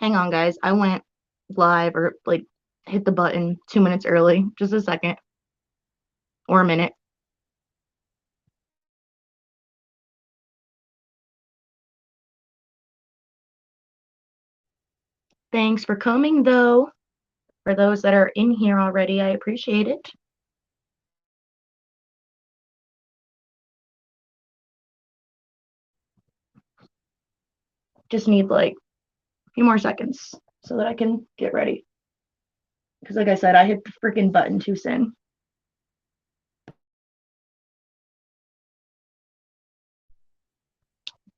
Hang on, guys. I went live or like hit the button 2 minutes early. Just a second or a minute. Thanks for coming, though. For those that are in here already, I appreciate it. Just need like a few more seconds so that I can get ready. Because, like I said, I hit the freaking button too soon.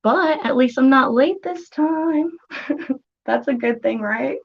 But at least I'm not late this time. That's a good thing, right?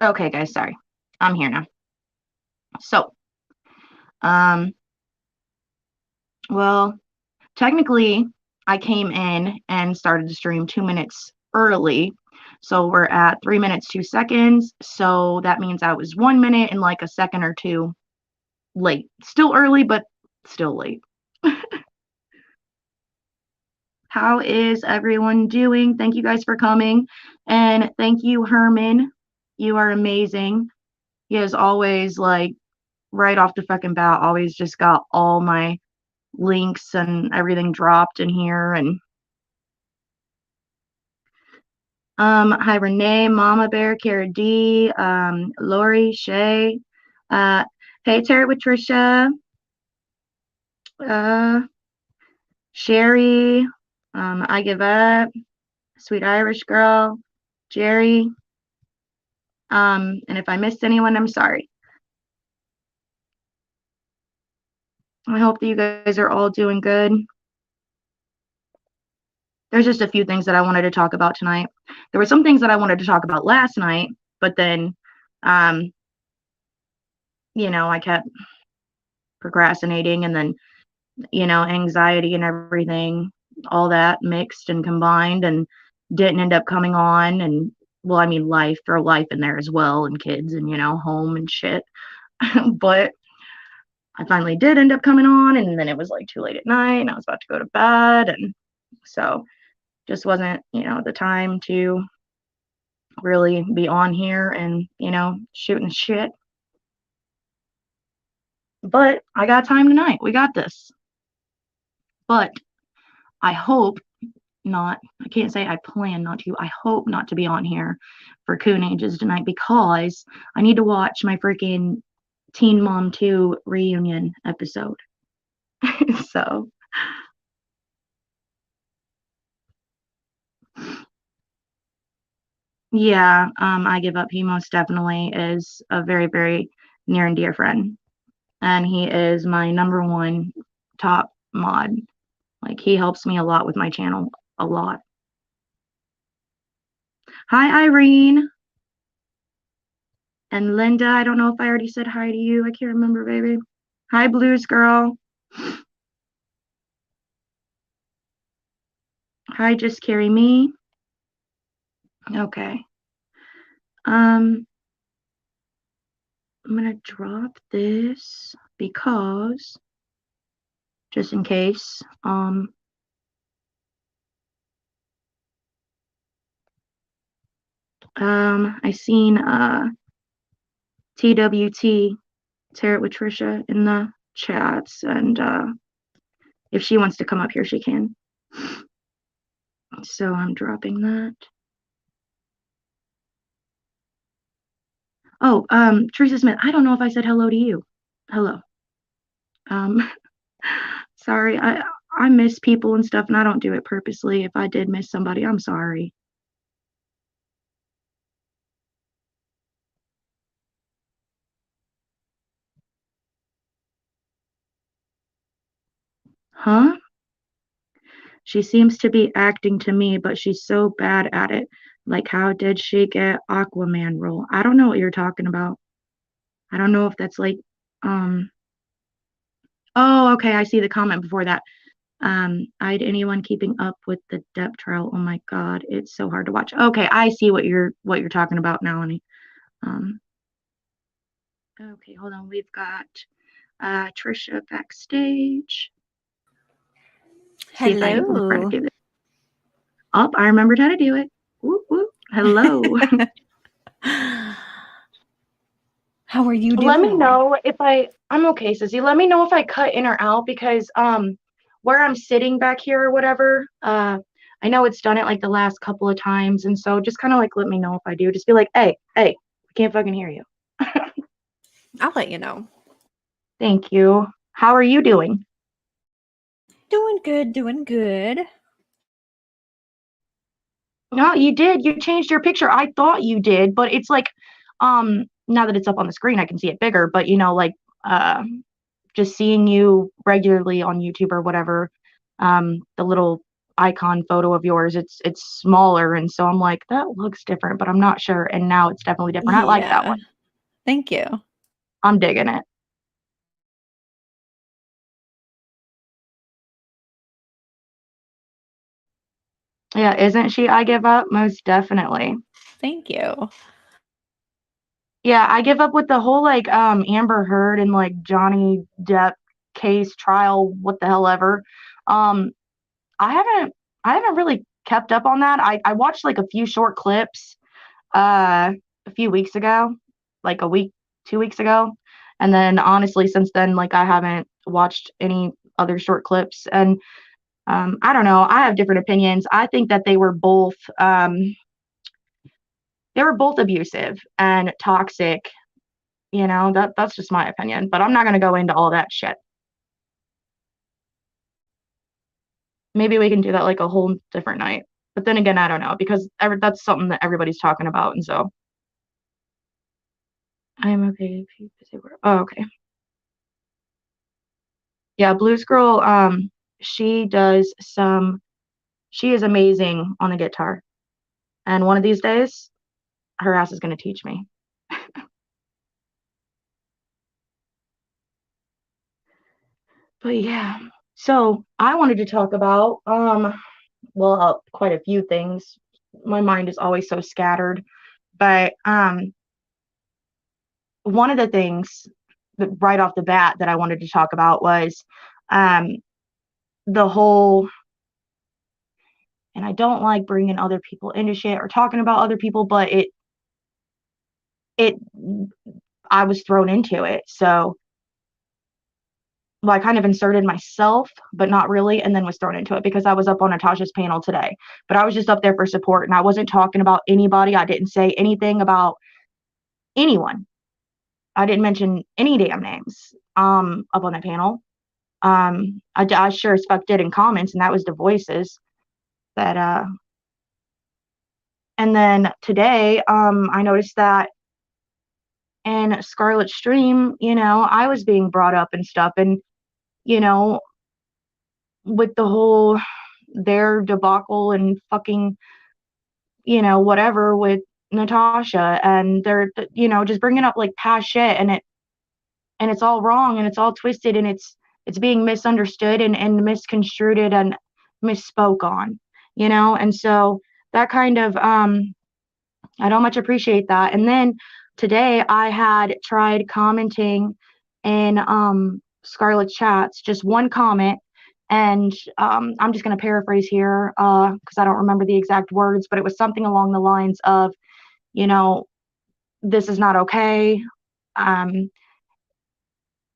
Okay, guys, sorry. I'm here now. So, um, well, technically, I came in and started the stream 2 minutes early. So we're at 3 minutes, 2 seconds. So that means I was 1 minute and like a second or two late. Still early, but still late. How is everyone doing? Thank you guys for coming. And thank you, Herman. You are amazing. He has always, like, right off the fucking bat, always just got all my links and everything dropped in here. And hi Renee, Mama Bear, Cara D, Lori, Shay, uh, hey Terry with Trisha, uh, Sherry, I Give Up, Sweet Irish Girl, Jerry, and if I missed anyone, I'm sorry. I hope that you guys are all doing good. There's just a few things that I wanted to talk about tonight. There were some things that I wanted to talk about last night, but then, um, I kept procrastinating, and then, anxiety and everything, all that mixed and combined, and didn't end up coming on. And well, I mean, throw life in there as well, and kids, and, home and shit. But I finally did end up coming on, and then it was like too late at night, and I was about to go to bed. And so just wasn't, the time to really be on here and, shooting shit. But I got time tonight. We got this. But I hope not, I can't say I plan not to, I hope not to be on here for Coon Ages tonight, because I need to watch my freaking Teen Mom 2 reunion episode. So, yeah, I Give Up. He most definitely is a very, very near and dear friend. And he is my number one top mod. Like, he helps me a lot with my channel, a lot. Hi, Irene. And Linda, I don't know if I already said hi to you. I can't remember, baby. Hi, Blues Girl. Hi, just carry me. Okay. I'm gonna drop this because just in case. I seen TWT Tarot with Trisha in the chats, and if she wants to come up here, she can. So I'm dropping that. Oh, Teresa Smith, I don't know if I said hello to you. Hello. Sorry, I miss people and stuff, and I don't do it purposely. If I did miss somebody, I'm sorry. Huh? She seems to be acting to me, but she's so bad at it. Like, how did she get Aquaman role? I don't know what you're talking about. I don't know if that's like, um, oh, okay, I see the comment before that. I'd anyone keeping up with the Depp trial. Oh my God, it's so hard to watch. Okay, I see what you're talking about now, Annie. Um, okay, hold on. We've got Trisha backstage. See if I remember how to do this. Oh, I remembered how to do it. Whoop, whoop. Hello. How are you doing? Let me know if I'm okay, Sissy. Let me know if I cut in or out because where I'm sitting back here or whatever, I know it's done it like the last couple of times, and so just kind of like let me know if I do. Just be like, hey, I can't fucking hear you. I'll let you know. Thank you. How are you doing? Doing good, doing good. No, you did. You changed your picture. I thought you did, but it's like, now that it's up on the screen, I can see it bigger. But like, just seeing you regularly on YouTube or whatever, the little icon photo of yours, it's smaller, and so I'm like, that looks different, but I'm not sure. And now it's definitely different. I like that one. Thank you. I'm digging it. Yeah, isn't she? I give up, most definitely. Thank you. Yeah, I give up with the whole like Amber Heard and like Johnny Depp case trial, what the hell ever. Um, I haven't I haven't really kept up on that. I watched like a few short clips a few weeks ago, like a week, 2 weeks ago. And then honestly, since then, like I haven't watched any other short clips. And I don't know. I have different opinions. I think that they were both abusive and toxic. That's just my opinion. But I'm not gonna go into all that shit. Maybe we can do that like a whole different night. But then again, I don't know because that's something that everybody's talking about, and so I am okay if you say where. Oh, okay. Yeah, Blues Girl, she is amazing on the guitar. And one of these days, her ass is gonna teach me. But yeah. So I wanted to talk about quite a few things. My mind is always so scattered. But one of the things that right off the bat that I wanted to talk about was um the whole, and I don't like bringing other people into shit or talking about other people, but it I was thrown into it. So well, I kind of inserted myself, but not really, and then was thrown into it because I was up on Natasha's panel today. But I was just up there for support and I wasn't talking about anybody. I didn't say anything about anyone. I didn't mention any damn names up on the panel. I sure as fuck did in comments, and that was the voices that and then today I noticed that in Scarlet's stream, I was being brought up and stuff, and you know with the whole their debacle and fucking whatever with Natasha, and they're just bringing up like past shit, and it's all wrong and it's all twisted and it's being misunderstood and misconstrued and misspoke on. And so that kind of, I don't much appreciate that. And then today I had tried commenting in Scarlett's chats, just one comment. And I'm just going to paraphrase here because I don't remember the exact words, but it was something along the lines of, you know, this is not okay. Um,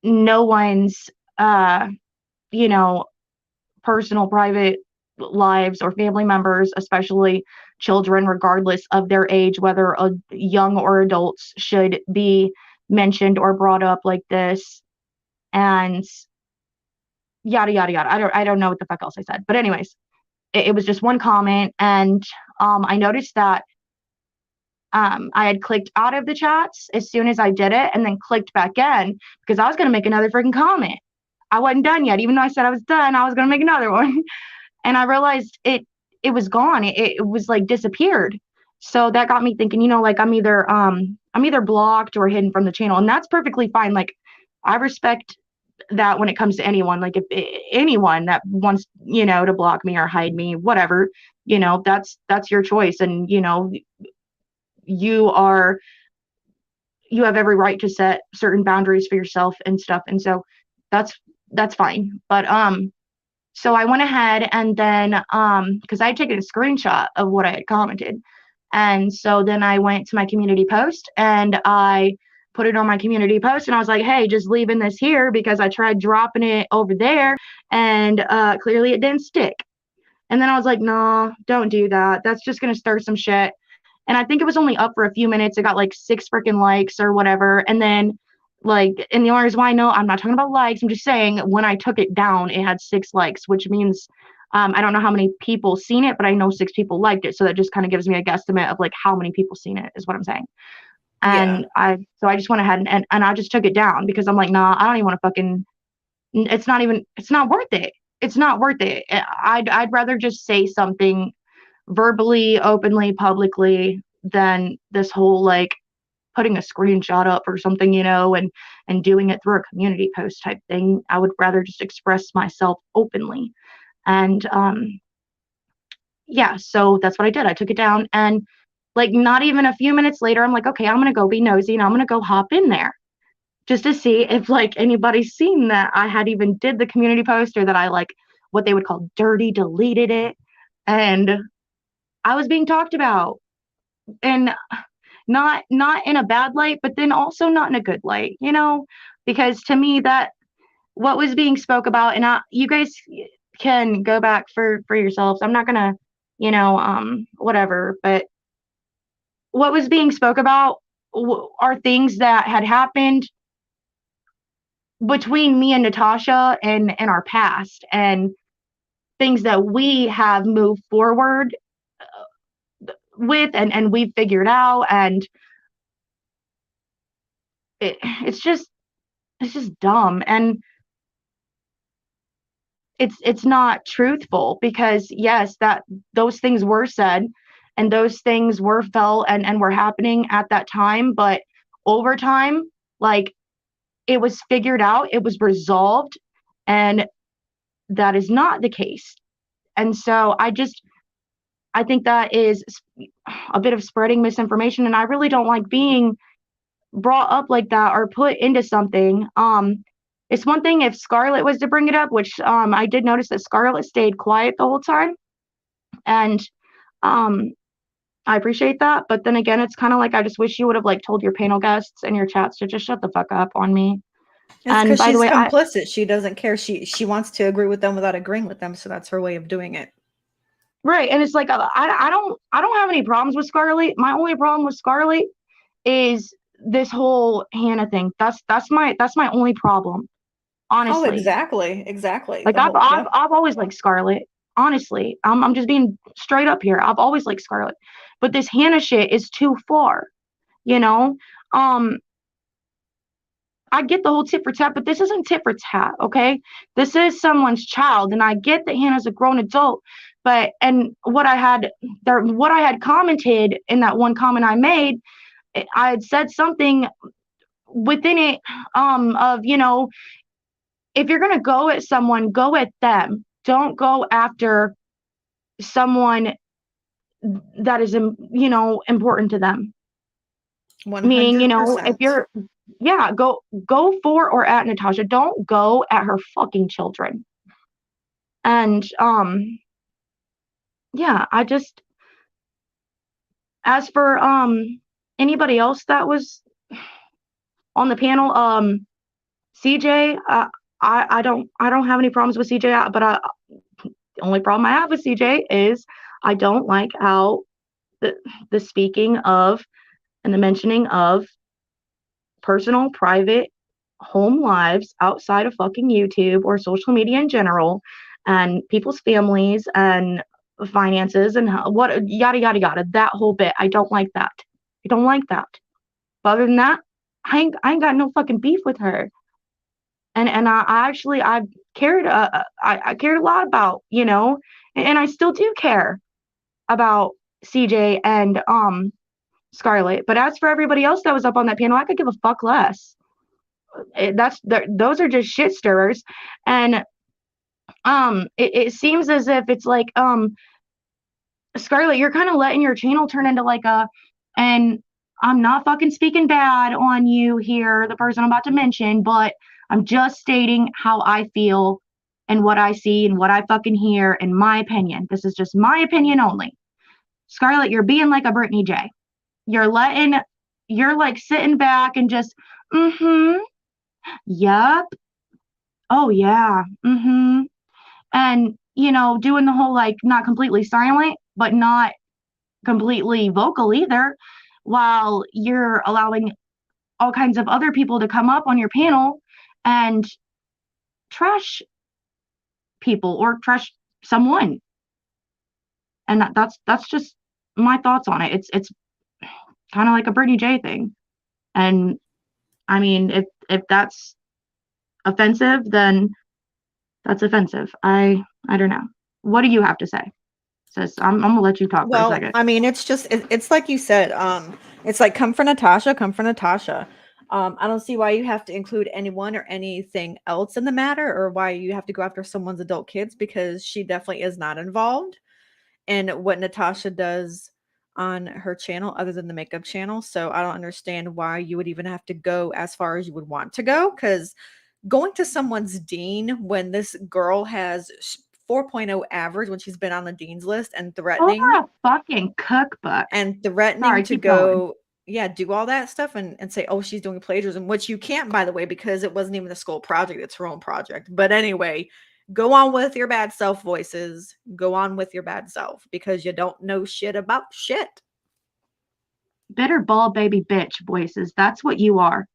no one's, uh, you know, personal, private lives or family members, especially children, regardless of their age, whether young or adults, should be mentioned or brought up like this. And yada yada yada. I don't know what the fuck else I said. But anyways, it was just one comment, and I noticed that I had clicked out of the chats as soon as I did it, and then clicked back in because I was gonna make another freaking comment. I wasn't done yet, even though I said I was done. I was gonna make another one. And I realized it was gone. It was like disappeared. So that got me thinking, like I'm either blocked or hidden from the channel, and that's perfectly fine. Like I respect that when it comes to anyone. Like if anyone that wants, to block me or hide me, whatever, that's your choice, and you are you have every right to set certain boundaries for yourself and stuff. And so that's that's fine. But so I went ahead and then, because I had taken a screenshot of what I had commented. And so then I went to my community post and I put it on my community post and I was like, hey, just leaving this here because I tried dropping it over there and clearly it didn't stick. And then I was like, no, don't do that. That's just going to stir some shit. And I think it was only up for a few minutes. It got like 6 freaking likes or whatever. And then and the only reason why I know, I'm not talking about likes. I'm just saying when I took it down, it had 6 likes, which means I don't know how many people seen it, but I know 6 people liked it. So that just kind of gives me a guesstimate of like how many people seen it is what I'm saying. Yeah. And I just went ahead and I just took it down because I'm like, nah, I don't even want to fucking, it's not worth it. It's not worth it. I'd rather just say something verbally, openly, publicly than this whole like putting a screenshot up or something, and doing it through a community post type thing. I would rather just express myself openly. And yeah, so that's what I did. I took it down and like not even a few minutes later, I'm like, okay, I'm gonna go be nosy and I'm gonna go hop in there just to see if like anybody's seen that I had even did the community post or that I like what they would call dirty deleted it. And I was being talked about. And not in a bad light, but then also not in a good light, because to me that what was being spoke about, and you guys can go back for yourselves. I'm not gonna, whatever, but what was being spoke about are things that had happened between me and Natasha and in our past, and things that we have moved forward with and we've figured out, and it's just dumb. And it's not truthful because yes, that those things were said and those things were felt and were happening at that time, but over time, like it was figured out, it was resolved, and that is not the case. And so I think that is a bit of spreading misinformation, and I really don't like being brought up like that or put into something. It's one thing if Scarlett was to bring it up, which I did notice that Scarlett stayed quiet the whole time, and um, I appreciate that. But then again, it's kind of like I just wish you would have like told your panel guests and your chats to just shut the fuck up on me. It's And because by the she's way, complicit. She doesn't care. She wants to agree with them without agreeing with them, so that's her way of doing it. right, and it's like I don't have any problems with Scarlett. My only problem with Scarlett is this whole Hannah thing. That's my only problem, Oh, honestly. exactly. Exactly. Like The whole yep. I've always liked Scarlett. Honestly, I'm just being straight up here. I've always liked Scarlett, but this Hannah shit is too far. You know, um, I get the whole tit for tat, but this isn't tit for tat. Okay, this is someone's child, and I get that Hannah's a grown adult. But and what I had commented in that one comment I made, I had said something within it, of if you're gonna go at someone, go at them. Don't go after someone that is, important to them. Meaning, if 100%. you're, yeah, go for or at Natasha. Don't go at her fucking children. And yeah, I just, as for anybody else that was on the panel, CJ, I don't have any problems with CJ, but the only problem I have with CJ is I don't like how the speaking of and the mentioning of personal, private home lives outside of fucking YouTube or social media in general, and people's families and finances and what yada yada yada, that whole bit. I don't like that. I don't like that. But other than that, I ain't got no fucking beef with her. And I actually I cared I cared a lot about, and I still do care about CJ and Scarlett. But as for everybody else that was up on that panel, I could give a fuck less. Those are just shit stirrers. And it seems as if it's like, Scarlett, you're kind of letting your channel turn into like and I'm not fucking speaking bad on you here, the person I'm about to mention, but I'm just stating how I feel and what I see and what I fucking hear, in my opinion. This is just my opinion only. Scarlett, you're being like a Brittany J. You're like sitting back and just, mm-hmm, yup, oh yeah, mm-hmm. And, doing the whole like not completely silent, but not completely vocal either, while you're allowing all kinds of other people to come up on your panel and trash people or trash someone. And that's just my thoughts on it. It's kind of like a Brittany J thing. And I mean, if that's offensive, then that's offensive. I don't know. What do you have to say, sis? I'm gonna let you talk for a Well, second. I mean, it's just it's like you said, it's like come for Natasha, come for Natasha. I don't see why you have to include anyone or anything else in the matter, or why you have to go after someone's adult kids, because she definitely is not involved in what Natasha does on her channel other than the makeup channel. So I don't understand why you would even have to go as far as you would want to go, because going to someone's dean when this girl has 4.0 average when she's been on the dean's list and Oh, threatening a fucking cookbook. Sorry, to keep going. go, yeah, do all that stuff and say, oh, she's doing plagiarism, which you can't, by the way, because it wasn't even a school project, it's her own project. But anyway, go on with your bad self, voices. Go on with your bad self, because you don't know shit about shit. Bitter ball baby bitch voices. That's what you are.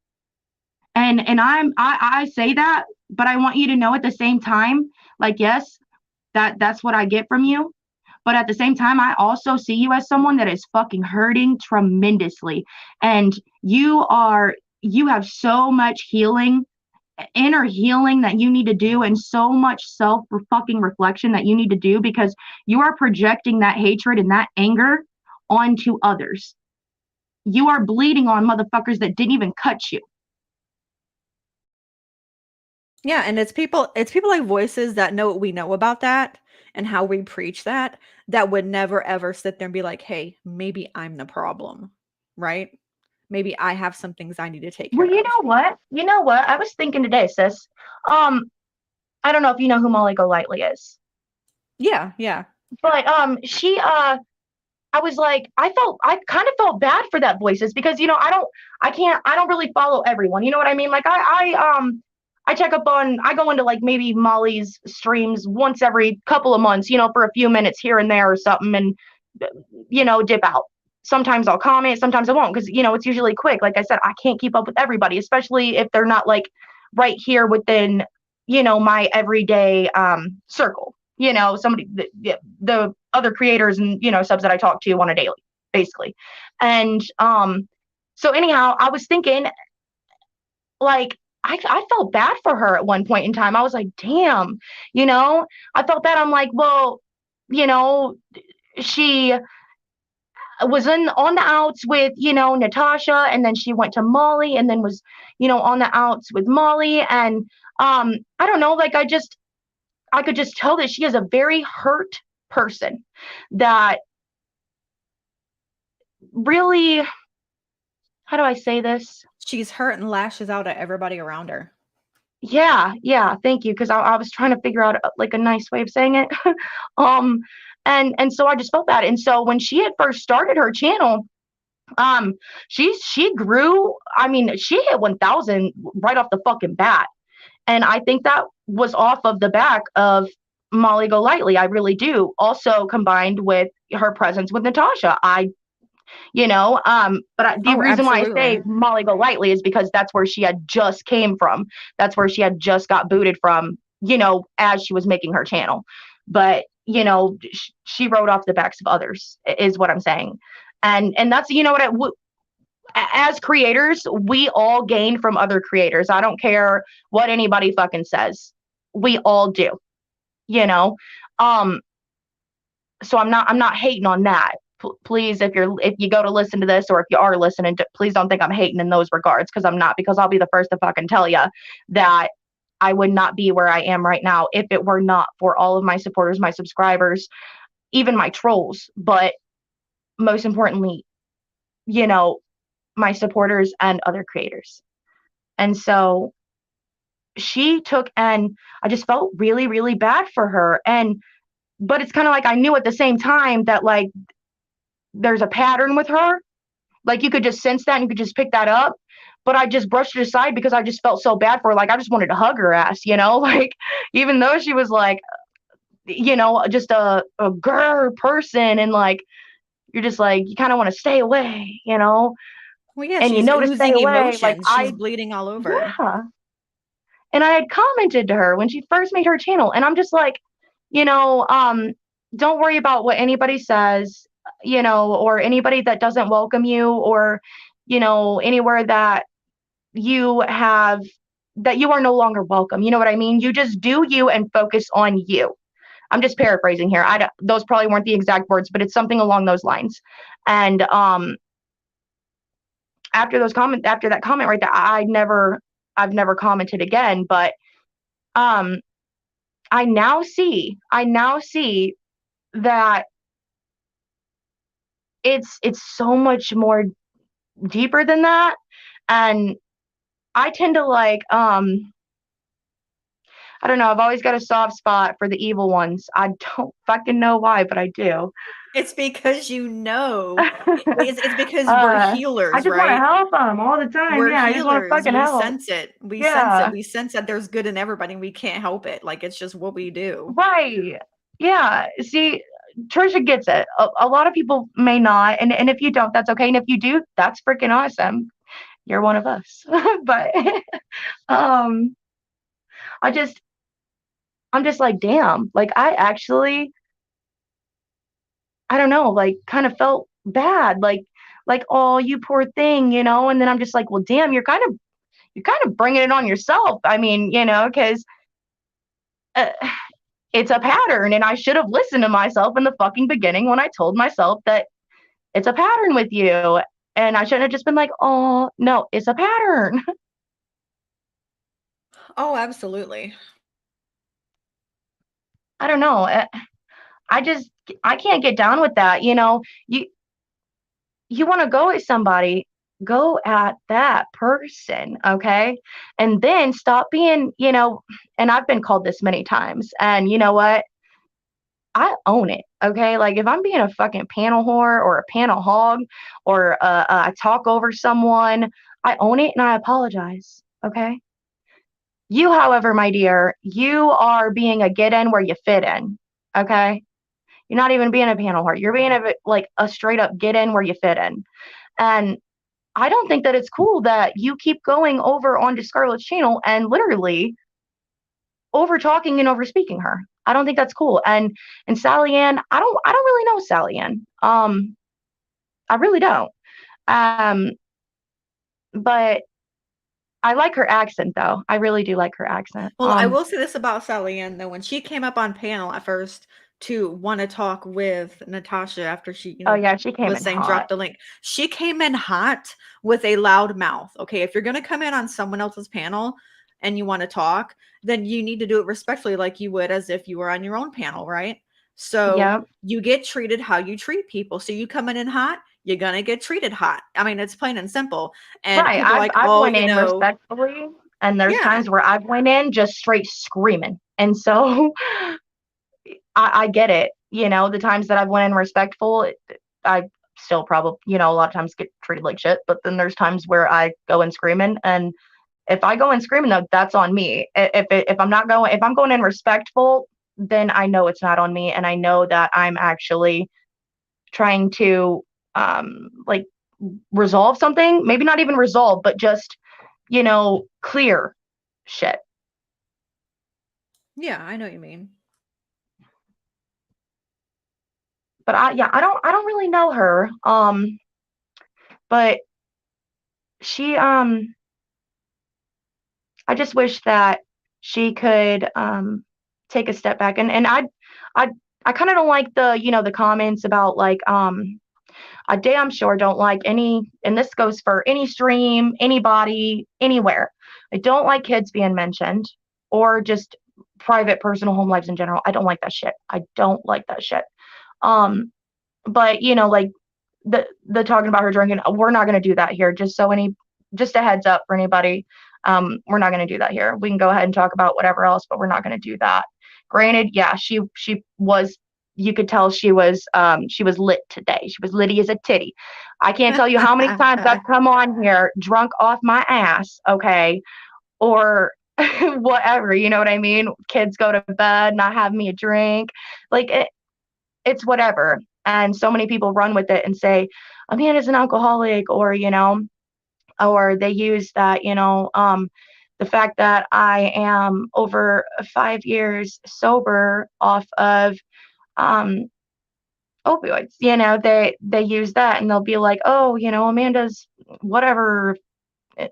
And I say that, but I want you to know at the same time, like, yes, that's what I get from you. But at the same time, I also see you as someone that is fucking hurting tremendously. And you have so much healing, inner healing that you need to do, and so much self fucking reflection that you need to do, because you are projecting that hatred and that anger onto others. You are bleeding on motherfuckers that didn't even cut you. Yeah, and it's people like voices that know what we know about that and how we preach that, that would never ever sit there and be like, hey, maybe I'm the problem, right? Maybe I have some things I need to take Well, care you of. know what? You know what? I was thinking today, sis. Um, I don't know if you know who Molly Golightly is, Yeah, yeah. but she I was like, I kind of felt bad for that voices, because I don't really follow everyone. You know what I mean? Like I check up on, I go into like maybe Molly's streams once every couple of months, for a few minutes here and there or something, and dip out. Sometimes I'll comment, sometimes I won't, because it's usually quick. Like I said, I can't keep up with everybody, especially if they're not like right here within my everyday circle. Somebody, the other creators and subs that I talk to on a daily, basically. And so anyhow, I was thinking, like, I felt bad for her at one point in time. I was like, damn, I felt bad. I'm like, well, you know, she was on the outs with Natasha, and then she went to Molly, and then was on the outs with Molly, and I don't know, like I could just tell that she is a very hurt person that really, how do I say this? She's hurt and lashes out at everybody around her. Yeah, thank you. Because I was trying to figure out like a nice way of saying it. um, and so I just felt that. And so when she had first started her channel, um, she grew. I mean, she hit 1,000 right off the fucking bat, and I think that was off of the back of Molly Golightly. I really do. Also combined with her presence with Natasha, the Oh, reason why I say absolutely. Molly Golightly is because that's where she had just came from. That's where she had just got booted from, as she was making her channel. But, she wrote off the backs of others, is what I'm saying. And that's, as creators, we all gain from other creators. I don't care what anybody fucking says. We all do, you know? Um, so I'm not hating on that. Please, if you go to listen to this, or if you are listening to, please don't think I'm hating in those regards, because I'm not, because I'll be the first to fucking tell you that I would not be where I am right now if it were not for all of my supporters, my subscribers, even my trolls, but most importantly, you know, my supporters and other creators. And so she took, and I just felt really, really bad for her. But it's kind of like I knew at the same time that, like, there's a pattern with her. Like, you could just sense that and you could just pick that up. But I just brushed it aside because I just felt so bad for her. Like, I just wanted to hug her ass, like, even though she was like, just a grr person, and like, you're just like, you kind of want to stay away, Well, yeah, and you she's know to stay oozing away. Like, emotions. She's bleeding all over. yeah. And I had commented to her when she first made her channel, and I'm just like, you know, um, don't worry about what anybody says, or anybody that doesn't welcome you, or, anywhere that you have, that you are no longer welcome. You know what I mean? You just do you and focus on you. I'm just paraphrasing here. Those probably weren't the exact words, but it's something along those lines. And after that comment right there, I've never commented again. But um, I now see that it's so much more deeper than that. And I tend to like, I don't know, I've always got a soft spot for the evil ones. I don't fucking know why, but I do. It's because it's because we're I healers, just want to right? help them all the time. We're Yeah, I just want to healers. fucking We help. sense it. We sense it. Yeah, We sense that there's good in everybody. And we can't help it. Like it's just what we do. right. Yeah. See, Trisha gets it. A lot of people may not, and if you don't, that's okay. And if you do, that's freaking awesome. You're one of us. But um, I just I'm just like, damn. Like, I actually, I don't know, like, kind of felt bad. Like, oh, you poor thing, And then I'm just like, well, damn, you're kind of bringing it on yourself. I mean, because uh, it's a pattern, and I should have listened to myself in the fucking beginning when I told myself that it's a pattern with you. And I shouldn't have just been like, oh, no, it's a pattern. Oh, absolutely. I don't know. I just, I can't get down with that. You want to go at somebody, go at that person, okay? And then stop being, and I've been called this many times. And you know what? I own it, okay? Like, if I'm being a fucking panel whore or a panel hog, or I talk over someone, I own it and I apologize, okay? You, however, my dear, you are being a get in where you fit in, okay? You're not even being a panel whore. You're being like a straight up get in where you fit in. And I don't think that it's cool that you keep going over onto Scarlett's channel and literally over talking and over speaking her. I don't think that's cool. And Sally Ann, I don't really know Sally Ann. I really don't. Um, but I like her accent though. I really do like her accent. Well, I will say this about Sally Ann though. When she came up on panel at first to want to talk with Natasha after she, Oh yeah, she came was in saying hot. drop the link, she came in hot with a loud mouth. Okay, if you're gonna come in on someone else's panel and you want to talk, then you need to do it respectfully, like you would as if you were on your own panel, right? So Yep. you get treated how you treat people. So you coming in hot, you're gonna get treated hot. I mean, it's plain and simple. And Right. people are like, I've oh, went in respectfully, and there's yeah, times where I've went in just straight screaming. And so I get it. The times that I've went in respectful, I still probably, a lot of times get treated like shit. But then there's times where I go in screaming, and if I go in screaming, though, that's on me. If I'm going in respectful, then I know it's not on me, and I know that I'm actually trying to like resolve something. Maybe not even resolve, but just clear shit. yeah, I know what you mean. But I don't really know her. But she I just wish that she could take a step back, I I kind of don't like the comments about like I damn sure don't like any, and this goes for any stream, anybody, anywhere. I don't like kids being mentioned, or just private personal home lives in general. I don't like that shit. I don't like that shit. Um but like the talking about her drinking, we're not going to do that here. Just a heads up for anybody. We're not going to do that here. We can go ahead and talk about whatever else, but we're not going to do that. Granted, yeah, she was, you could tell she was lit today. She was litty as a titty. I can't tell you how many times I've come on here drunk off my ass, okay, or whatever, you know what I mean? Kids go to bed, not have me a drink, like it's whatever. And so many people run with it and say, Amanda's an alcoholic, or they use that, the fact that I am over 5 years sober off of um, opioids. They use that, and they'll be like, oh, Amanda's whatever, eh,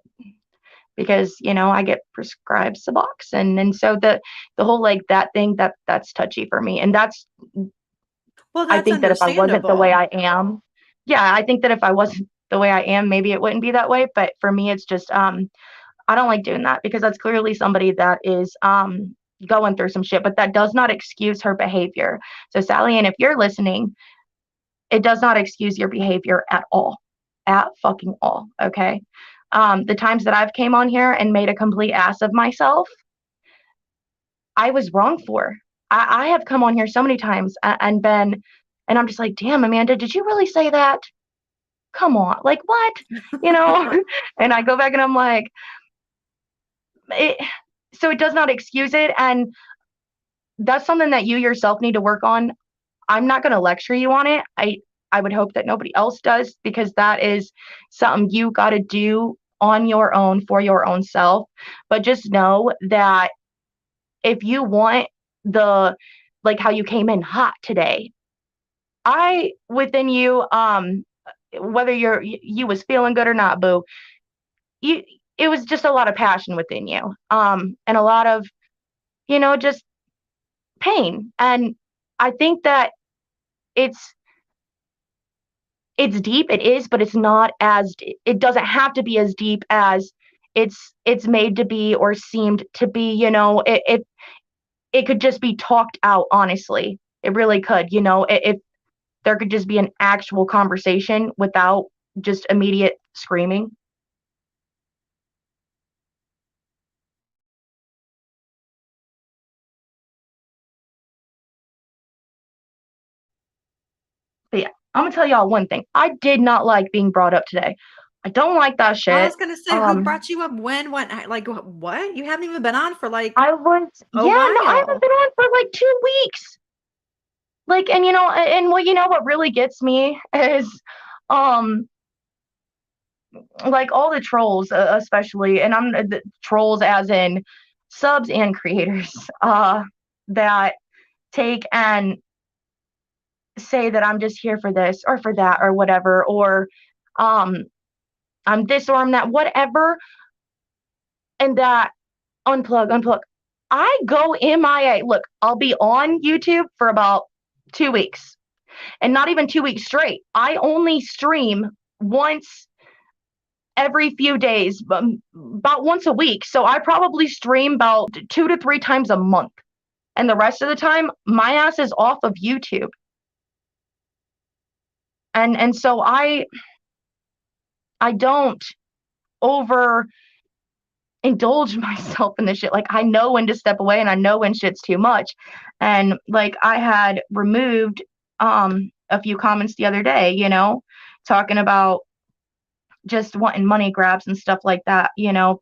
because I get prescribed Suboxone, and so the whole like that thing, that's touchy for me, and that's, Well, I that's think that if I wasn't the way understandable. I am, yeah, I think that if I wasn't the way I am, maybe it wouldn't be that way. But for me, it's just, I don't like doing that, because that's clearly somebody that is going through some shit, but that does not excuse her behavior. So Sally, and if you're listening, it does not excuse your behavior at all, at fucking all. Okay. The times that I've came on here and made a complete ass of myself, I was wrong for. I have come on here so many times and been, and I'm just like, damn, Amanda, did you really say that? Come on, like what? You know? And I go back and I'm like, it, so it does not excuse it. And that's something that you yourself need to work on. I'm not going to lecture you on it. I would hope that nobody else does, because that is something you got to do on your own for your own self. But just know that if you want the, like how you came in hot today, I within you, whether you was feeling good or not, boo, you, it was just a lot of passion within you, and a lot of, just pain. And I think that it's it's deep, it is, but it's not as, it doesn't have to be as deep as it's made to be or seemed to be. It could just be talked out, honestly. It really could. If there could just be an actual conversation without just immediate screaming. But yeah, I'm gonna tell y'all one thing. I did not like being brought up today. I don't like that I shit. was gonna say, who brought you up when? What? Like what? You haven't even been on for like I was, a yeah, no, I haven't while. been on for like 2 weeks. Like, and what really gets me is, um, like all the trolls, especially, and I'm the trolls as in subs and creators, that take and say that I'm just here for this or for that or whatever, or um, I'm this or I'm that, whatever, and that unplug. I go MIA. Look, I'll be on YouTube for about 2 weeks, and not even 2 weeks straight. I only stream once every few days, about once a week. So I probably stream about 2 to 3 times a month. And the rest of the time, my ass is off of YouTube. And so I don't over indulge myself in this shit. Like, I know when to step away and I know when shit's too much. And like, I had removed a few comments the other day, talking about just wanting money grabs and stuff like that, go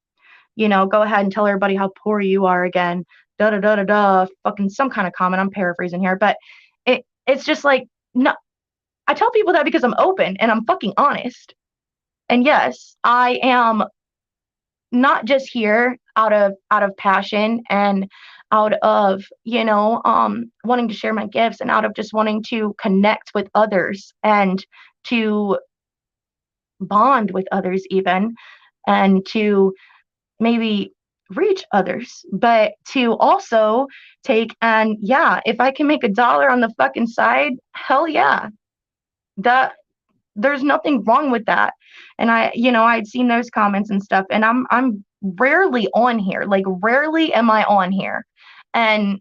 ahead and tell everybody how poor you are again. Da da da da da. Fucking some kind of comment. I'm paraphrasing here, but it's just like, no. I tell people that because I'm open and I'm fucking honest. And yes, I am not just here out of passion and out of wanting to share my gifts and out of just wanting to connect with others and to bond with others even, and to maybe reach others, but to also take, and yeah, if I can make $1 on the fucking side, hell yeah, that there's nothing wrong with that. And I'd seen those comments and stuff, and I'm rarely on here. Like, rarely am I on here. And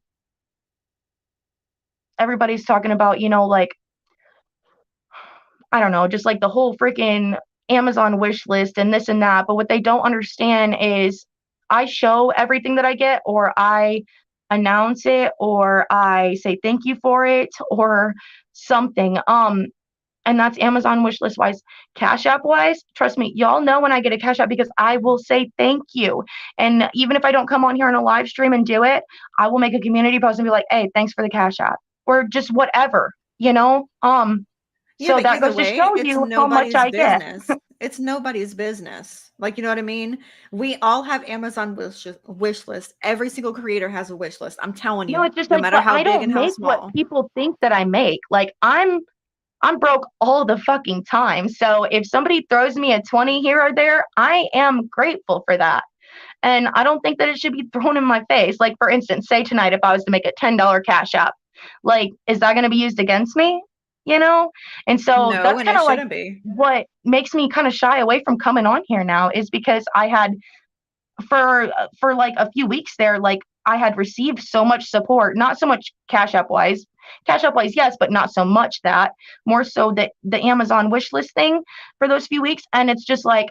everybody's talking about, like, I don't know, just like the whole freaking Amazon wish list and this and that. But what they don't understand is I show everything that I get, or I announce it, or I say thank you for it, or something. And that's Amazon wish list wise. Cash App wise, trust me, y'all know when I get a Cash App because I will say thank you. And even if I don't come on here on a live stream and do it, I will make a community post and be like, hey, thanks for the Cash App, or just whatever, Yeah, so but that either goes to way, show it's you how much nobody's I get. business. It's nobody's business. Like, you know what I mean? We all have Amazon wish list. Every single creator has a wish list. I'm telling No, you, it's just no like, matter but how I big don't and how make what small. people think that I make. Like, I'm broke all the fucking time. So if somebody throws me a 20 here or there, I am grateful for that. And I don't think that it should be thrown in my face. Like, for instance, say tonight if I was to make a $10 Cash App, like, is that going to be used against me? You know? And so No, that's and kind it of like shouldn't be. what makes me kind of shy away from coming on here now, is because I had for like a few weeks there, like, I had received so much support, not so much Cash App wise, yes, but not so much that, more so that the Amazon wish list thing for those few weeks. And it's just like,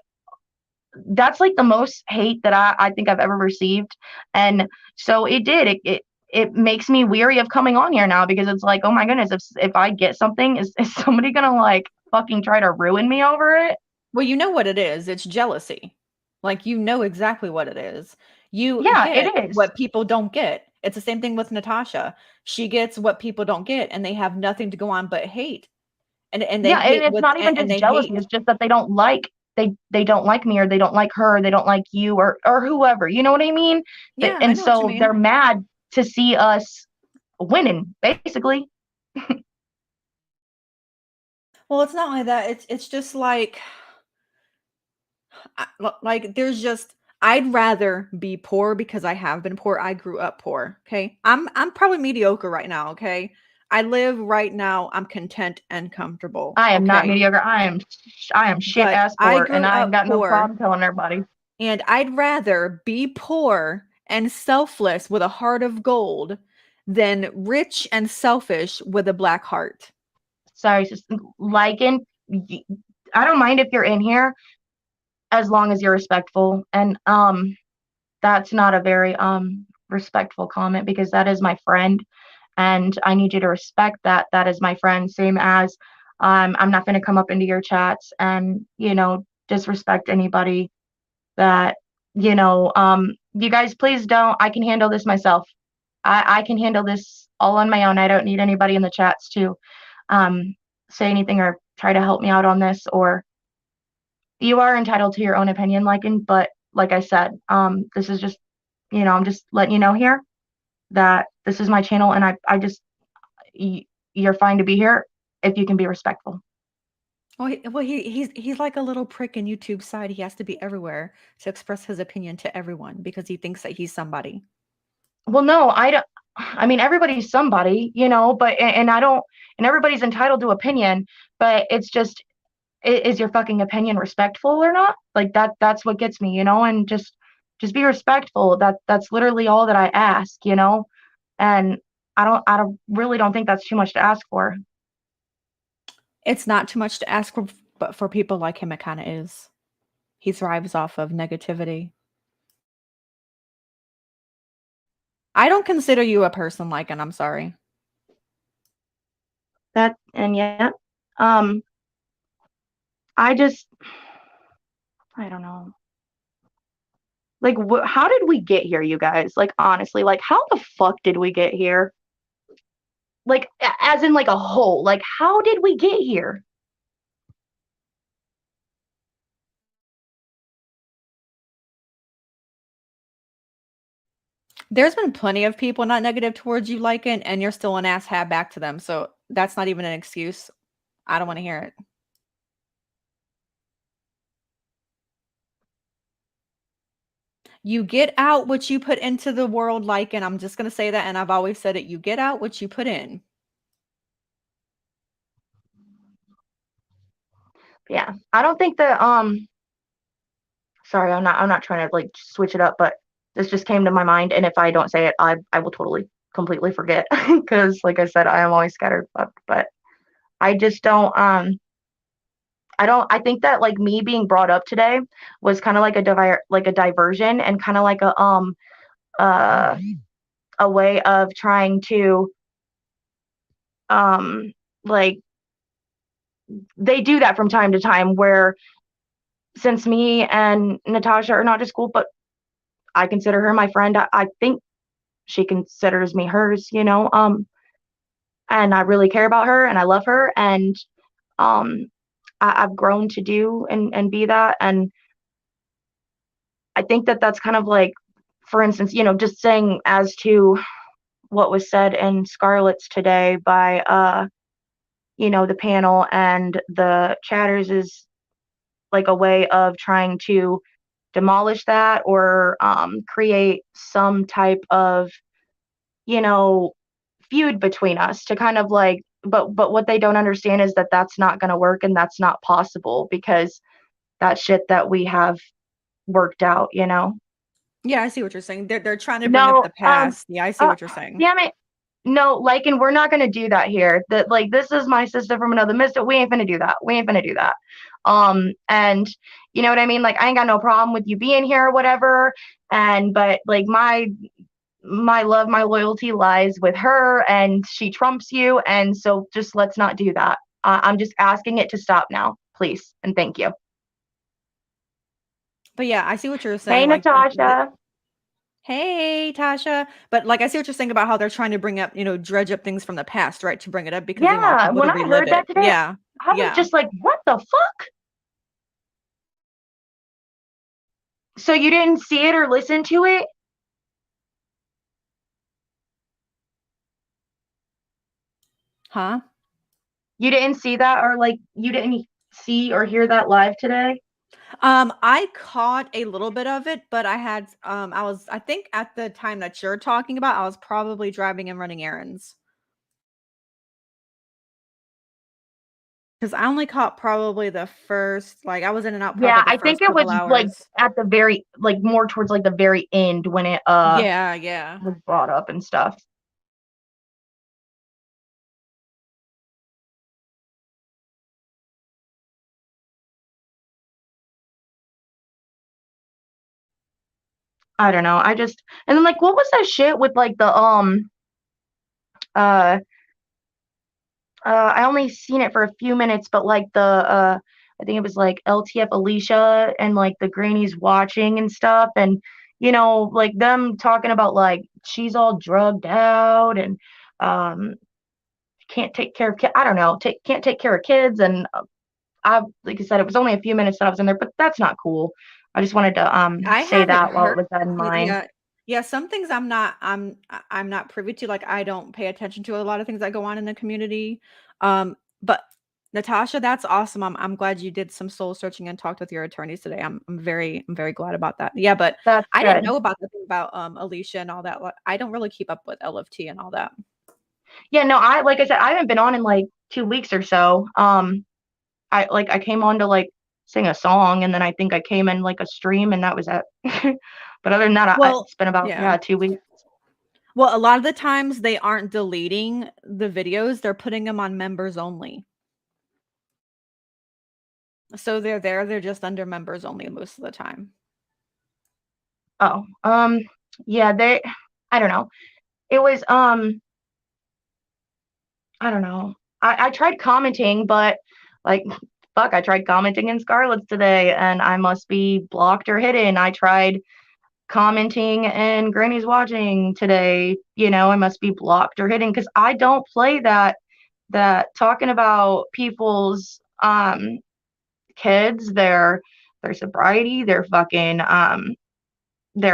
that's like the most hate that I think I've ever received. And so it makes me weary of coming on here now, because it's like, oh my goodness, if I get something, is somebody gonna like fucking try to ruin me over it? Well, you know what it is. It's jealousy. Like, you know exactly what it is. You Yeah, get it is. what people don't get. It's the same thing with Natasha. She gets what people don't get, and they have nothing to go on but hate. And they Yeah, and hate it's with not even and just they jealousy, hate. it's just that they don't like me, or they don't like her, or they don't like you, or whoever, you know what I mean? Yeah, I And know what you so they're mean. mad to see us winning, basically. Well, it's not like that. It's just like like there's just I'd rather be poor because I have been poor. I grew up poor, okay? I'm probably mediocre right now, okay? I live right now. I'm content and comfortable, I am not okay? mediocre. I am shit But ass I poor, and grew I ain't up got no poor, problem telling everybody. and I'd rather be poor and selfless with a heart of gold than rich and selfish with a black heart. Sorry, just liking. I don't mind if you're in here as long as you're respectful. And that's not a very respectful comment, because that is my friend, and I need you to respect that. That is my friend, same as I'm not going to come up into your chats and disrespect anybody that you guys, please don't. I can handle this myself. I can handle this all on my own. I don't need anybody in the chats to um say anything or try to help me out on this. Or you are entitled to your own opinion, but like I said, this is just, I'm just letting you know here that this is my channel, and I just, you're fine to be here if you can be respectful. He's like a little prick in YouTube side. He has to be everywhere to express his opinion to everyone because he thinks that he's somebody. Well, no, I don't. I mean, everybody's somebody, but and I don't, and everybody's entitled to opinion, but it's just, is your fucking opinion respectful or not? Like, that's what gets me, and just be respectful. That's literally all that I ask. And I don't really don't think that's too much to ask for. It's not too much to ask for, but for people like him, it kind of is. He thrives off of negativity. I don't consider you a person like, and I'm sorry. That and yet, um, I just I don't know. Like, how did we get here, you guys? Like, honestly, like, how the fuck did we get here? Like, as in, like, a whole. Like, how did we get here? There's been plenty of people not negative towards you, liking, and you're still an ass hat back to them. So that's not even an excuse. I don't want to hear it. You get out what you put into the world, like, and I'm just gonna say that, and I've always said it. You get out what you put in. Yeah, I don't think that. Sorry, I'm not trying to like switch it up, but this just came to my mind, and if I don't say it, I will totally completely forget because, like I said, I am always scattered. But I just don't. I don't. I think that like me being brought up today was kind of like like a diversion and kind of like uh a way of trying to like they do that from time to time where since me and Natasha are not just cool, but I consider her my friend. I think she considers me hers, you know. And I really care about her and I love her and um I've grown to do and be that. And I think that that's kind of like, for instance, you know, just saying as to what was said in Scarlet's today by you know, the panel and the chatters is like a way of trying to demolish that or create some type of, you know, feud between us to kind of like, but what they don't understand is that that's not going to work and that's not possible because that shit that we have worked out, you know. Yeah, I see what you're saying. They're trying to bring up No, the past. Yeah, I see uh, what you're saying. damn it. No, like, and we're not gonna do that here. That like this is my sister from another mister. We ain't gonna do that. We ain't gonna do that. And you know what I mean? Like, I ain't got no problem with you being here or whatever. And but like my love, my loyalty lies with her, and she trumps you. And so just let's not do that. I'm just asking it to stop now, please, and thank you. But yeah, I see what you're Hey, saying. Like, Natasha. hey, Tasha. But like, I see what you're saying about how they're trying to bring up, dredge up things from the past, right? To bring it up because they want Yeah, people when to I relive heard that it. today, Yeah. I was Yeah. just like, what the fuck? So you didn't see it or listen to it? Huh? You didn't see that or like you didn't see or hear that live today? I caught a little bit of it, but I think at the time that you're talking about, I was probably driving and running errands. Because I only caught probably the first, like, I was in and out probably Yeah, the I think first it couple was like hours. at the very like more towards like the very end when it Yeah, yeah. was brought up and stuff. I don't know. I just and then like what was that shit with like the uh I only seen it for a few minutes, but like the I think it was like LTF Alicia and like the grannies watching and stuff and you know like them talking about like she's all drugged out and um can't take care of kids. I don't know, can't take care of kids and I like I said it was only a few minutes that I was in there, but that's not cool. I just wanted to I say haven't that while it heard. was in mind. Yeah, yeah. Some things I'm not privy to. Like, I don't pay attention to a lot of things that go on in the community. But Natasha, that's awesome. I'm glad you did some soul searching and talked with your attorneys today. I'm very glad about that. Yeah, but That's I didn't good. know about the thing about Alicia and all that. Like, I don't really keep up with LFT and all that. Yeah, no, I like I said I haven't been on in like 2 weeks or so. I came on to like sing a song and then I think I came in like a stream and that was it. But other than that, Well, it's been about yeah. yeah 2 weeks. Well, a lot of the times they aren't deleting the videos, they're putting them on members only. So they're there, they're just under members only most of the time. Oh, yeah, I don't know. It was, I don't know. I tried commenting, but like, fuck, I tried commenting in Scarlet's today and I must be blocked or hidden. I tried commenting and Granny's watching today, I must be blocked or hidden because I don't play that talking about people's kids, their sobriety, their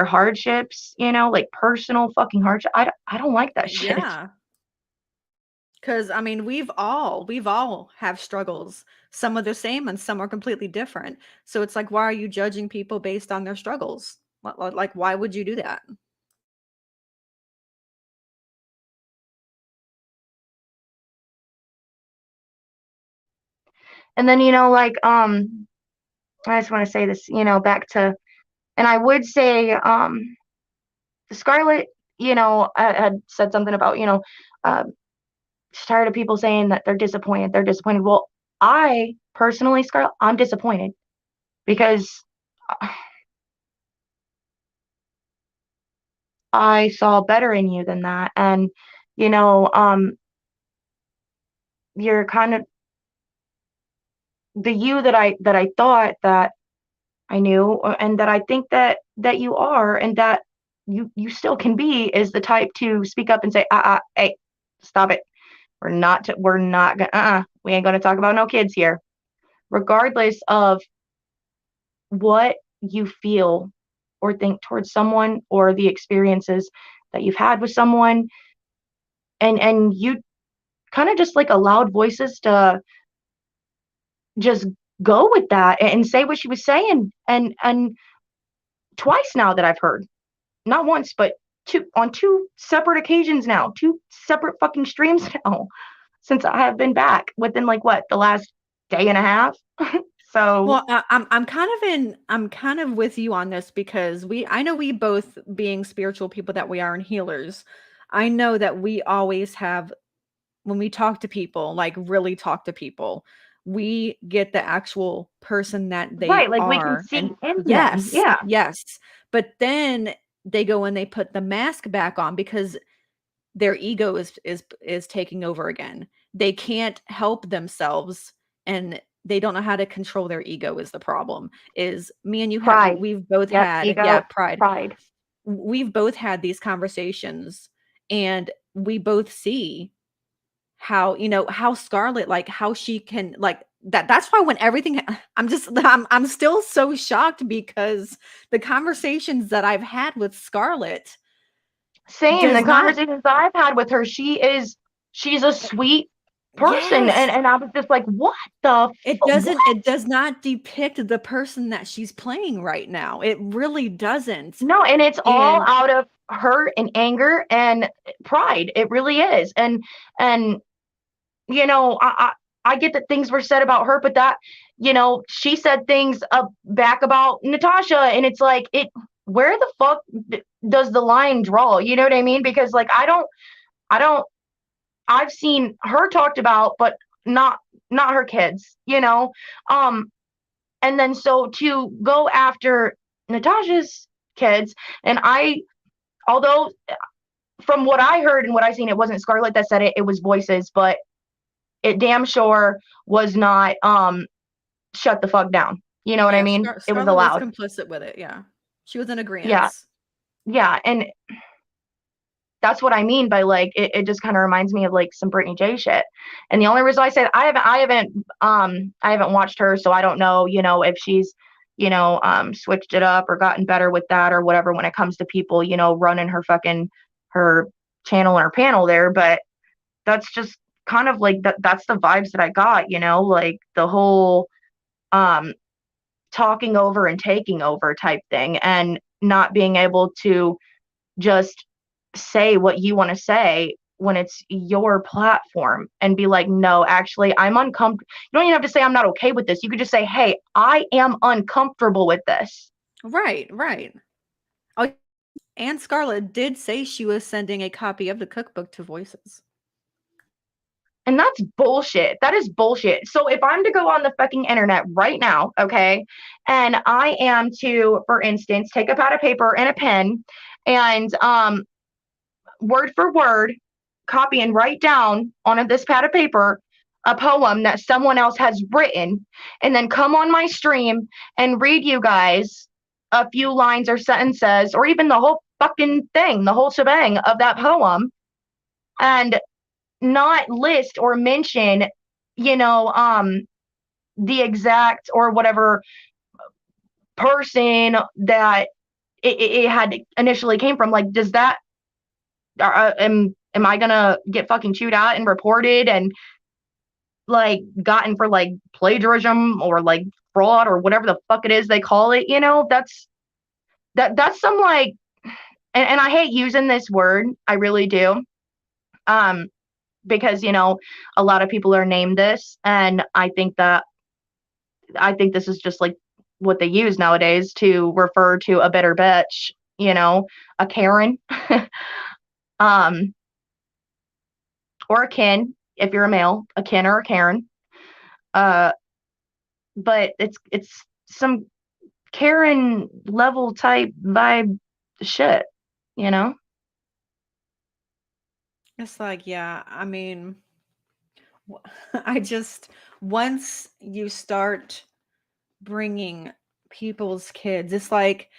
hardships, like personal fucking hardship. I don't like that shit. Yeah. Because I mean, we've all have struggles. Some are the same and some are completely different. So it's like, why are you judging people based on their struggles? Like, why would you do that? And then, I just want to say this, back to, and I would say, Scarlett, I had said something about, uh, she's tired of people saying that they're disappointed. They're disappointed. Well, I personally, Scarlett, I'm disappointed because I saw better in you than that. And, you know, um, you're kind of the you that I thought that I knew, and that I think that you are, and that you still can be, is the type to speak up and say, hey, stop it. We're not gonna, we ain't gonna talk about no kids here, regardless of what you feel or think towards someone or the experiences that you've had with someone, and you kind of just like allowed voices to just go with that and say what she was saying, and twice now that I've heard, not once but two separate occasions now, two separate fucking streams now, since I have been back within like what, the last day and a half. So Well, I'm kind of with you on this because I know we both being spiritual people that we are and healers. I know that we always have when we talk to people, like really talk to people, we get the actual person that they right, like we can are. see And in them, yes, yeah. yes. But then they go and they put the mask back on because their ego is taking over again. They can't help themselves and they don't know how to control their ego is the problem. Is me and you have Pride. we've both Yep, had, yeah, ego, pride. pride. We've both had these conversations and we both see how, how Scarlett, like how she can like that's why when everything I'm still so shocked because the conversations that I've had with Scarlett Same, the does not. conversations that I've had with her, she's a sweet person, Yes. and I was just like, what the what? It does not depict the person that she's playing right now. It really doesn't. No, and it's all And out of hurt and anger and pride. It really is. And I get that things were said about her, but that, she said things back about Natasha, and it's like, where the fuck does the line draw? You know what I mean? Because like, I don't, I've seen her talked about, but not her kids, um, and then so to go after Natasha's kids, and although from what I heard and what I seen, it wasn't Scarlett that said it, it was voices, but it damn sure was not shut the fuck down. You know what I yeah, mean? It was Scarlett was allowed. complicit with it. Yeah. She was in agreement. Yeah. Yeah. And that's what I mean by like, it just kind of reminds me of like some Britney J shit. And the only reason I said I haven't watched her, so I don't know, if she's, switched it up or gotten better with that or whatever when it comes to people, running her channel and her panel there. But that's just kind of like that's the vibes that I got, like the whole um talking over and taking over type thing, and not being able to just say what you want to say when it's your platform, and be like, no, actually, I'm uncomfortable. You don't even have to say I'm not okay with this. You could just say, hey, I am uncomfortable with this. Right, right. Oh, And Scarlett did say she was sending a copy of the cookbook to Voices. And that's bullshit. That is bullshit. So if I'm to go on the fucking internet right now, okay, and I am to, for instance, take a pad of paper and a pen and word for word copy and write down on this pad of paper a poem that someone else has written, and then come on my stream and read you guys a few lines or sentences, or even the whole fucking thing, the whole shebang of that poem, and not list or mention, you know, the exact or whatever person that it had initially came from. Like, does that, am I gonna get fucking chewed out and reported and like gotten for like plagiarism or like fraud or whatever the fuck it is they call it? You know, that's some like, and I hate using this word, I really do. Um, because you know a lot of people are named this, and I think this is just like what they use nowadays to refer to a bitter bitch, you know, a Karen, um, or a Ken if you're a male, a Ken or a Karen. Uh, but it's some Karen level type vibe shit, you know. It's like, yeah, I mean, I just, once you start bringing people's kids, it's like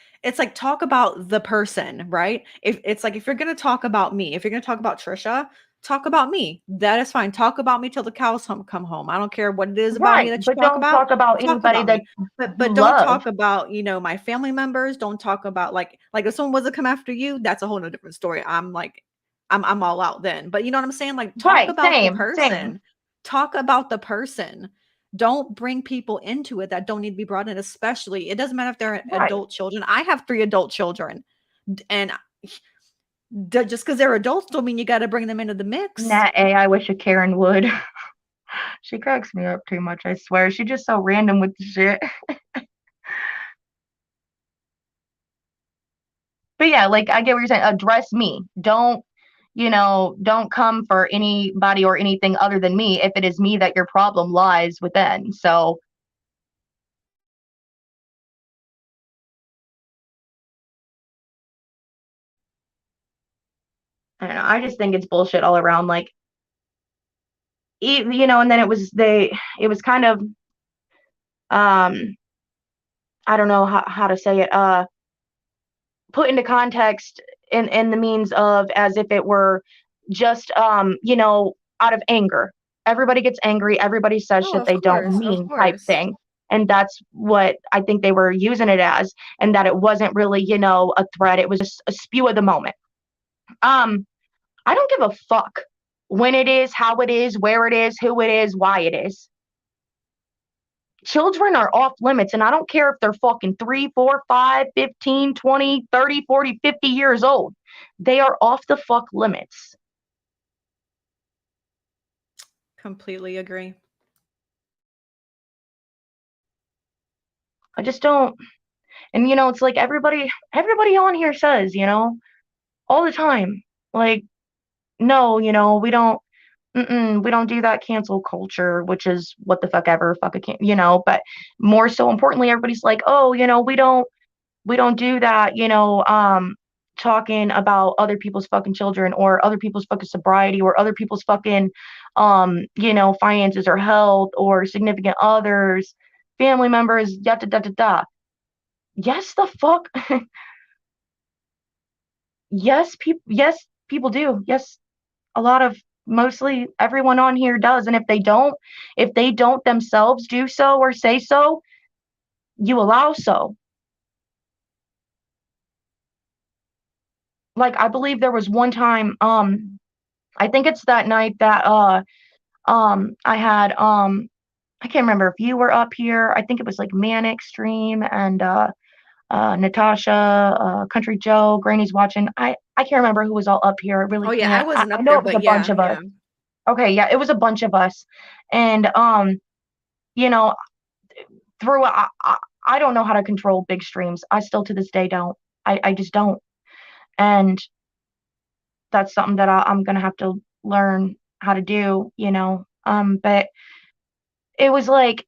talk about the person, right? If it's like, if you're going to talk about me, if you're going to talk about Trisha, talk about me. That is fine. Talk about me till the cows come home. I don't care what it is about me Right, that you but talk don't about. talk about Talk anybody about that me. but you but don't love. talk about, my family members. Don't talk about, like if someone was to come after you, that's a whole nother different story. I'm all out then. But you know what I'm saying? Like, talk Right, about the same. person. Talk about the person. Don't bring people into it that don't need to be brought in, especially, it doesn't matter if they're Right. adult children. I have 3 adult children. And just because they're adults don't mean you got to bring them into the mix. Nah, I wish a Karen would. She cracks me up too much, I swear. She's just so random with the shit. But yeah, like I get what you're saying. Address me. Don't, don't come for anybody or anything other than me if it is me that your problem lies within. So I don't know. I just think it's bullshit all around. Like, and then it was kind of, um, I don't know how to say it. Put into context in the means of as if it were just out of anger. Everybody gets angry, everybody says Oh, shit of they don't course, of mean type course. thing. And that's what I think they were using it as, and that it wasn't really, a threat. It was just a spew of the moment. um I don't give a fuck when it is, how it is, where it is, who it is, why it is. Children are off limits, and I don't care if they're fucking 3, 4, 5, 15, 20, 30, 40, 50 years old. They are off the fuck limits. Completely agree. I just don't. And it's like everybody on here says, all the time, like, no, we don't do that cancel culture, which is what the fuck ever, fuck a can, but more so importantly, everybody's like, oh, we don't do that, talking about other people's fucking children or other people's fucking sobriety or other people's fucking, finances or health or significant others, family members, da da da da da. Yes, the fuck. Yes, people do. Yes, a lot of, mostly everyone on here does. And if they don't themselves do so or say so, you allow so. Like, I believe there was one time, I think it's that night that I had, I can't remember if you were up here. I think it was like Manic Stream and Natasha, Country Joe, Granny's watching. I can't remember who was all up here. I really Oh yeah, I can't. I, wasn't I up know there, it was a but bunch yeah, of us. yeah. Okay, yeah, it was a bunch of us. And you know, through I don't know how to control big streams. I still to this day don't. I just don't. And that's something that I'm gonna have to learn how to do, you know. But it was like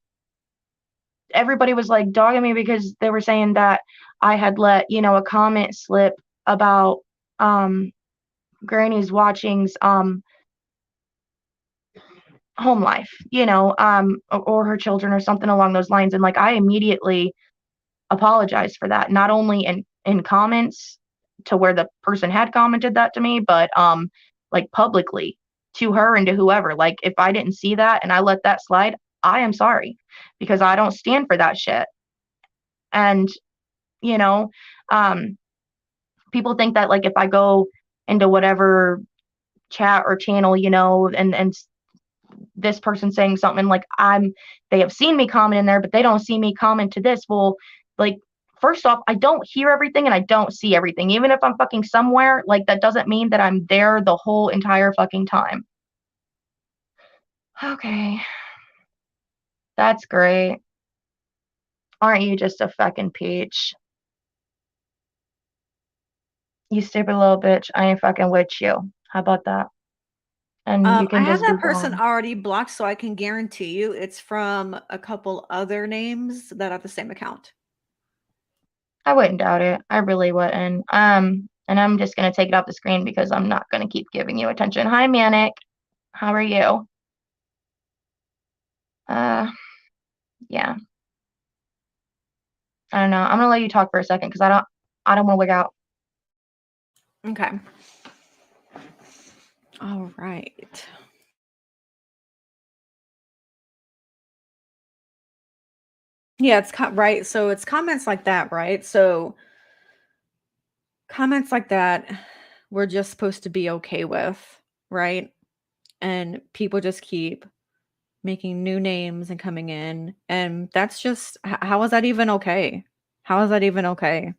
everybody was like dogging me because they were saying that I had let, you know, a comment slip about Granny's watchings home life, you know, or her children or something along those lines. And like I immediately apologized for that, not only in comments to where the person had commented that to me, but like publicly to her and to whoever. Like if I didn't see that and I let that slide, I am sorry because I don't stand for that shit. And you know, um people think that like if I go into whatever chat or channel, you know, and this person saying something like they have seen me comment in there, but they don't see me comment to this. Well, like first off, I don't hear everything and I don't see everything. Even if I'm fucking somewhere, like that doesn't mean that I'm there the whole entire fucking time. Okay, that's great. Aren't you just a fucking peach? You stupid little bitch. I ain't fucking with you. How about that? And you I can have just that be person gone. already blocked, so I can guarantee you it's from a couple other names that have the same account. I wouldn't doubt it. I really wouldn't. And I'm just gonna take it off the screen because I'm not gonna keep giving you attention. Hi, Manic. How are you? Uh, yeah. I don't know. I'm gonna let you talk for a second because I don't want to wig out. Okay. All right. Yeah, right. So it's comments like that, right? So comments like that we're just supposed to be okay with, right? And people just keep making new names and coming in, and that's just how is that even okay? How is that even okay?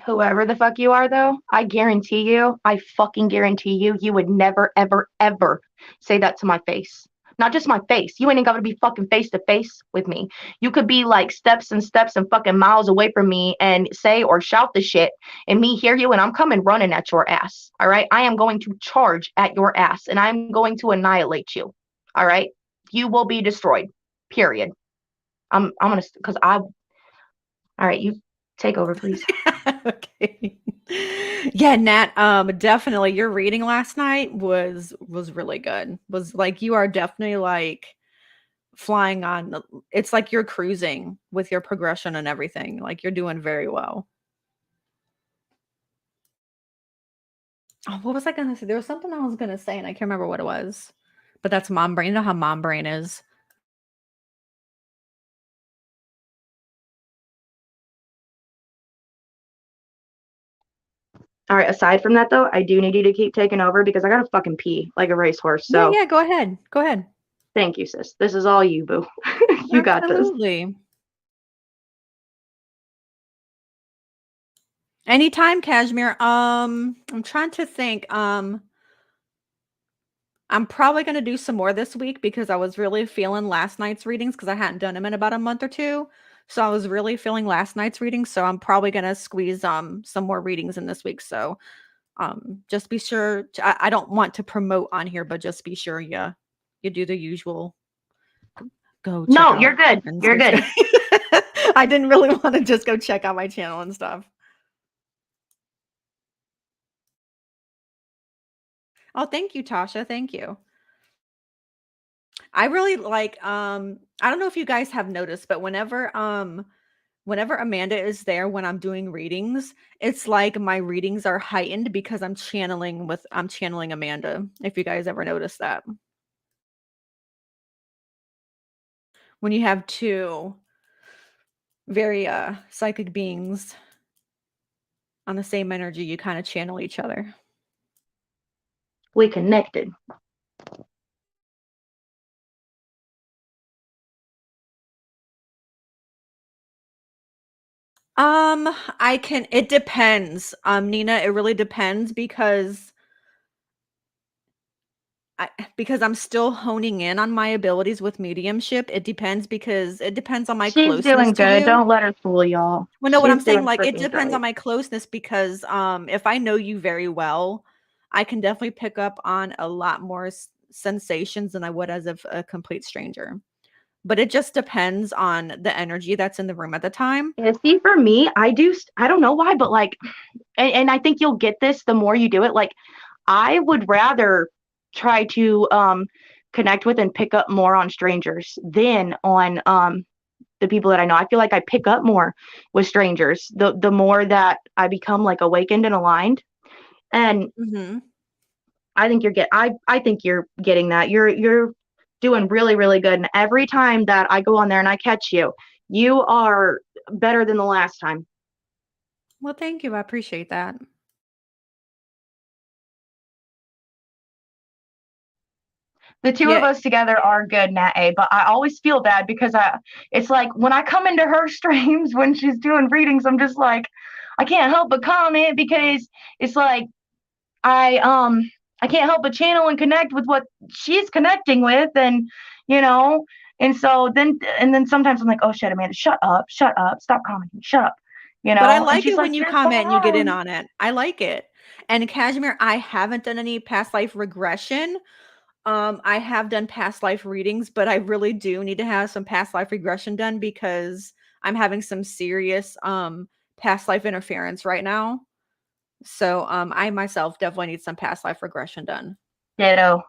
Whoever the fuck you are, though, I guarantee you, I fucking guarantee you, you would never, ever, ever say that to my face. Not just my face. You ain't even gotta be fucking face to face with me. You could be like steps and steps and fucking miles away from me and say or shout the shit and me hear you and I'm coming running at your ass. All right. I am going to charge at your ass and I'm going to annihilate you. All right. You will be destroyed. Period. I'm gonna because all right, you take over, please. Okay. Yeah, Nat, definitely your reading last night was really good. Was like you are definitely like flying on it's like you're cruising with your progression and everything. Like you're doing very well. Oh, what was I gonna say? There was something I was gonna say and I can't remember what it was. But that's mom brain. You know how mom brain is. All right, aside from that though, I do need you to keep taking over because I gotta fucking pee like a racehorse. Yeah, So yeah, go ahead. Go ahead. thank you, sis. This is all you, boo. You got this. Absolutely. Anytime, Cashmere. I'm trying to think. I'm probably gonna do some more this week because I was really feeling last night's readings because I hadn't done them in about a month or two. So I was really feeling last night's readings. So I'm probably gonna squeeze some more readings in this week. So just be sure I don't want to promote on here, but just be sure you do the usual. Go check No, out you're good. and You're good. I didn't really want to just go check out my channel and stuff. Oh, thank you, Tasha. Thank you. I really like I don't know if you guys have noticed, but whenever Amanda is there when I'm doing readings, it's like my readings are heightened because I'm channeling Amanda. If you guys ever notice that. When you have two very psychic beings on the same energy, you kind of channel each other. We connected. I can it depends. Nina, it really depends because because I'm still honing in on my abilities with mediumship. It depends because it depends on my She's closeness doing to good. you. Don't let her fool y'all. Well, no, what I'm She's saying, doing like, it freaking depends on great. my closeness because, if I know you very well, I can definitely pick up on a lot more sensations than I would as if a complete stranger. But it just depends on the energy that's in the room at the time. Yeah, see, for me, I don't know why, but like, and I think you'll get this the more you do it. Like, I would rather try to connect with and pick up more on strangers than on the people that I know. I feel like I pick up more with strangers the more that I become like awakened and aligned. And Mhm. I think you're getting that. You're doing really, really good. And every time that I go on there and I catch you, you are better than the last time. Well, thank you. I appreciate that. The two of Yeah. us together are good, Nat A, but I always feel bad because it's like when I come into her streams when she's doing readings, I'm just like, I can't help but comment because it's like I um I can't help but channel and connect with what she's connecting with, and you know, and so then sometimes I'm like, oh shit, Amanda, shut up, stop commenting, shut up, But I and like she's it like, when you you're comment and you get in fine. on it. I like it. And Cashmere, I haven't done any past life regression. I have done past life readings, but I really do need to have some past life regression done because I'm having some serious past life interference right now. So I myself definitely need some past life regression done. Ditto.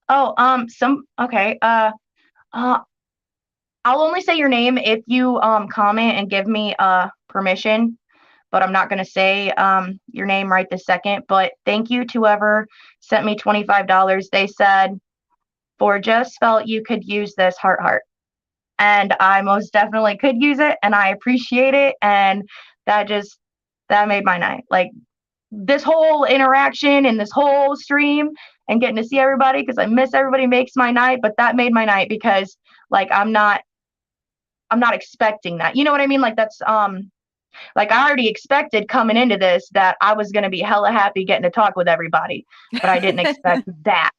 Oh, some okay. Uh, I'll only say your name if you comment and give me permission, but I'm not gonna say your name right this second. But thank you to whoever sent me $25. They said for just felt you could use this heart, and I most definitely could use it, and I appreciate it, and that just that made my night. Like this whole interaction and this whole stream and getting to see everybody because I miss everybody makes my night, but that made my night because like I'm not expecting that. You know what I mean? Like that's like I already expected coming into this that I was gonna be hella happy getting to talk with everybody, but I didn't expect that,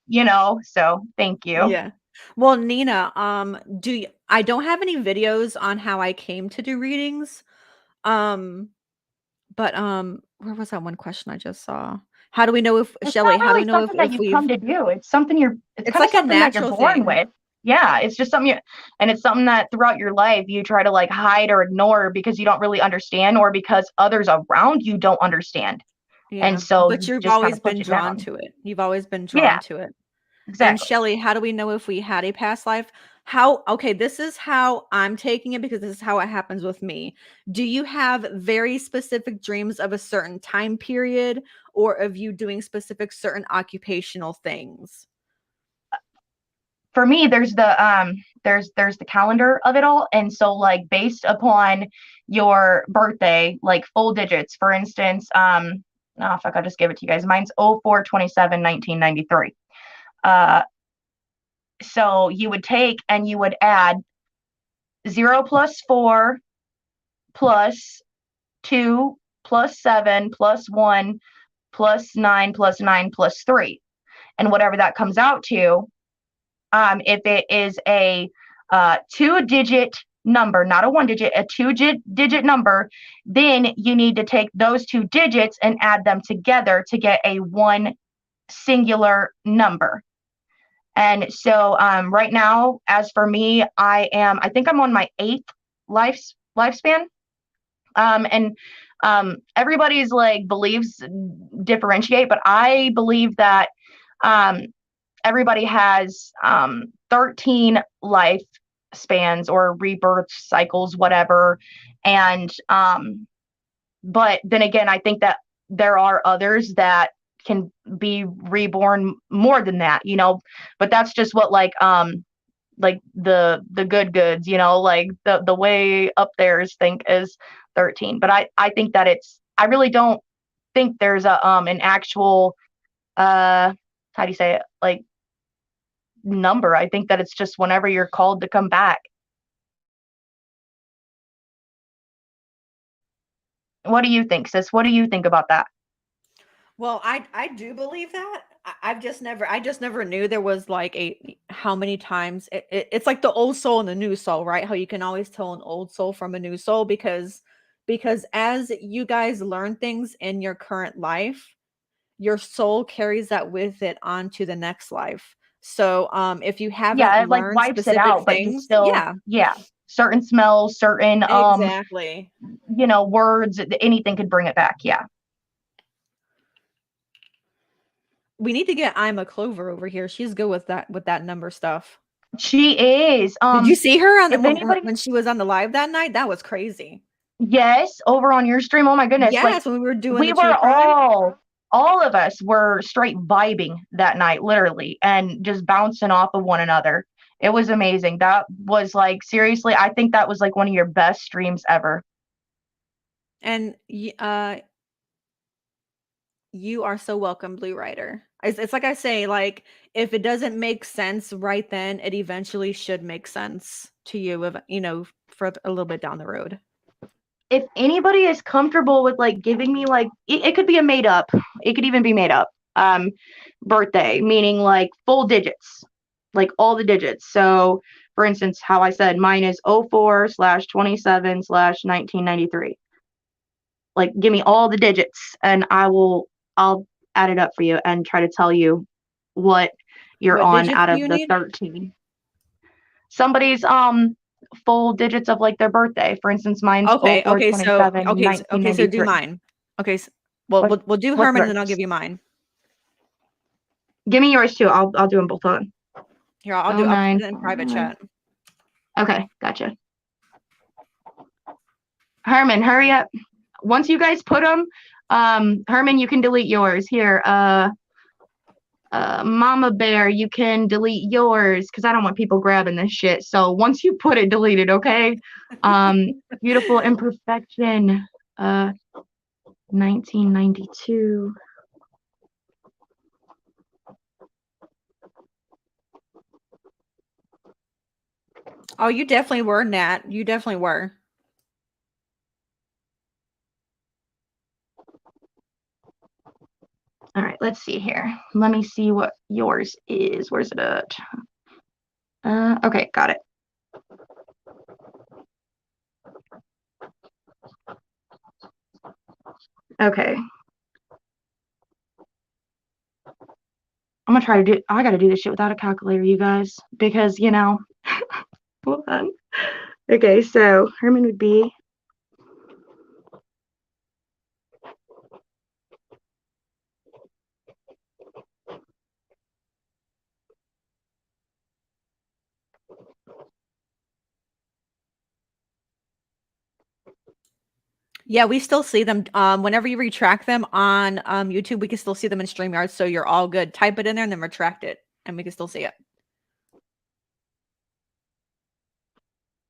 So thank you. Yeah. Well, Nina, I don't have any videos on how I came to do readings. Um, but where was that one question I just saw? How do we know if It's Shelly, not how do really we know if something that if you come we've to do. It's it's kind of like a something that you're natural born thing. with. Yeah, it's just something and it's something that throughout your life you try to like hide or ignore because you don't really understand or because others around you don't understand. And Yeah, so but you you've just kind always of push been it drawn down. to it. You've always been drawn Yeah, to it. And exactly. Shelly, how do we know if we had a past life? How okay, this is how I'm taking it because this is how it happens with me. Do you have very specific dreams of a certain time period or of you doing specific certain occupational things? For me there's the calendar of it all, and so like based upon your birthday, like full digits, for instance, oh fuck, I'll just give it to you guys. Mine's 04/27/1993. uh so you would take and you would add 0 plus 4 plus 2 plus 7 plus 1 plus 9 plus 9 plus 3, and whatever that comes out to. If it is a two-digit number, not a one-digit, a two-digit number, then you need to take those two digits and add them together to get a one singular number. And so right now, as for me, I think I'm on my eighth lifespan. And everybody's like beliefs differentiate, but I believe that um, everybody has 13 life spans or rebirth cycles, whatever. And but then again, I think that there are others that can be reborn more than that, but that's just what like the good goods, like the way up there's think is 13. But I think that I really don't think there's a an actual how do you say it, like number. I think that it's just whenever you're called to come back. What do you think, sis? What do you think about that? Well, I do believe that. I just never knew there was like a how many times it's like the old soul and the new soul, right? How you can always tell an old soul from a new soul because as you guys learn things in your current life, your soul carries that with it on to the next life. So if you Yeah, haven't it like learned wipes it specific out, but you things, still, yeah, yeah, certain smells, certain exactly. words, anything could bring it back. Yeah. We need to get Ima Clover over here. She's good with that number stuff. She is. Did you see her on If anybody, when she was on the live that night? That was crazy. yes, over on your stream. Oh my goodness. Like Yes, when we were doing we the were true crime. all of us were straight vibing that night, literally, and just bouncing off of one another. It was amazing. That was like, seriously, I think that was like one of your best streams ever. And you are so welcome, Blue Rider. It's like I say, like if it doesn't make sense right then, it eventually should make sense to you, for a little bit down the road. If anybody is comfortable with like giving me like it could be a made up, it could even be made up birthday, meaning like full digits, like all the digits. So for instance, how I said mine is 04/27/1993. Like give me all the digits and I'll add it up for you and try to tell you what you're What on digits out do of you the need? 13. Somebody's full digits of like their birthday. For instance, mine's Okay, okay, so 04/27, okay, okay, so do 1993. mine. Okay, well, What we'll do what's Herman, and then I'll theirs? give you mine. Give me yours too. I'll do them both on. Here, Oh I'll put nine it in four private nine. chat. Okay, gotcha. Herman, hurry up. Once you guys put them, Herman, you can delete yours. Here, Mama Bear, you can delete yours because I don't want people grabbing this shit. So once you put it, delete it, okay? Beautiful imperfection, 1992. Oh, you definitely were, Nat. You definitely were. All right, let's see here. Let me see what yours is. Where's it at? Okay, got it. Okay. I'm gonna try to do, I gotta do this shit without a calculator, you guys, because, hold on. Okay, so Herman would be, Yeah, we still see them. Whenever you retract them on YouTube, we can still see them in StreamYard. So you're all good. Type it in there and then retract it, and we can still see it.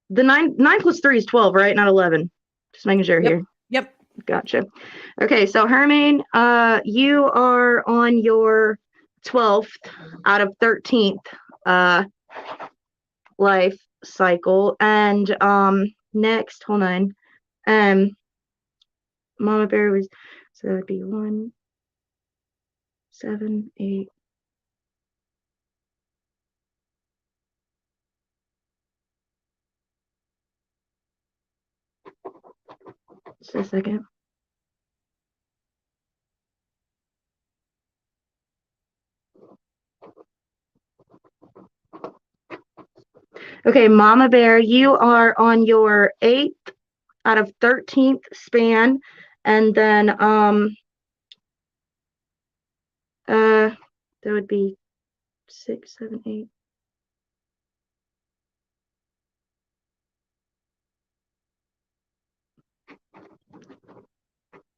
the 9 plus 3 is 12, right? Not 11. Just making sure Yep. here. Yep. Gotcha. Okay, so Herman, you are on your 12th out of 13th life cycle. And next, hold on. Mama Bear was, so that'd be 1, 7, 8. Just a second. Okay, Mama Bear, you are on your 8th out of 13th span, and then that would be 6, 7, 8.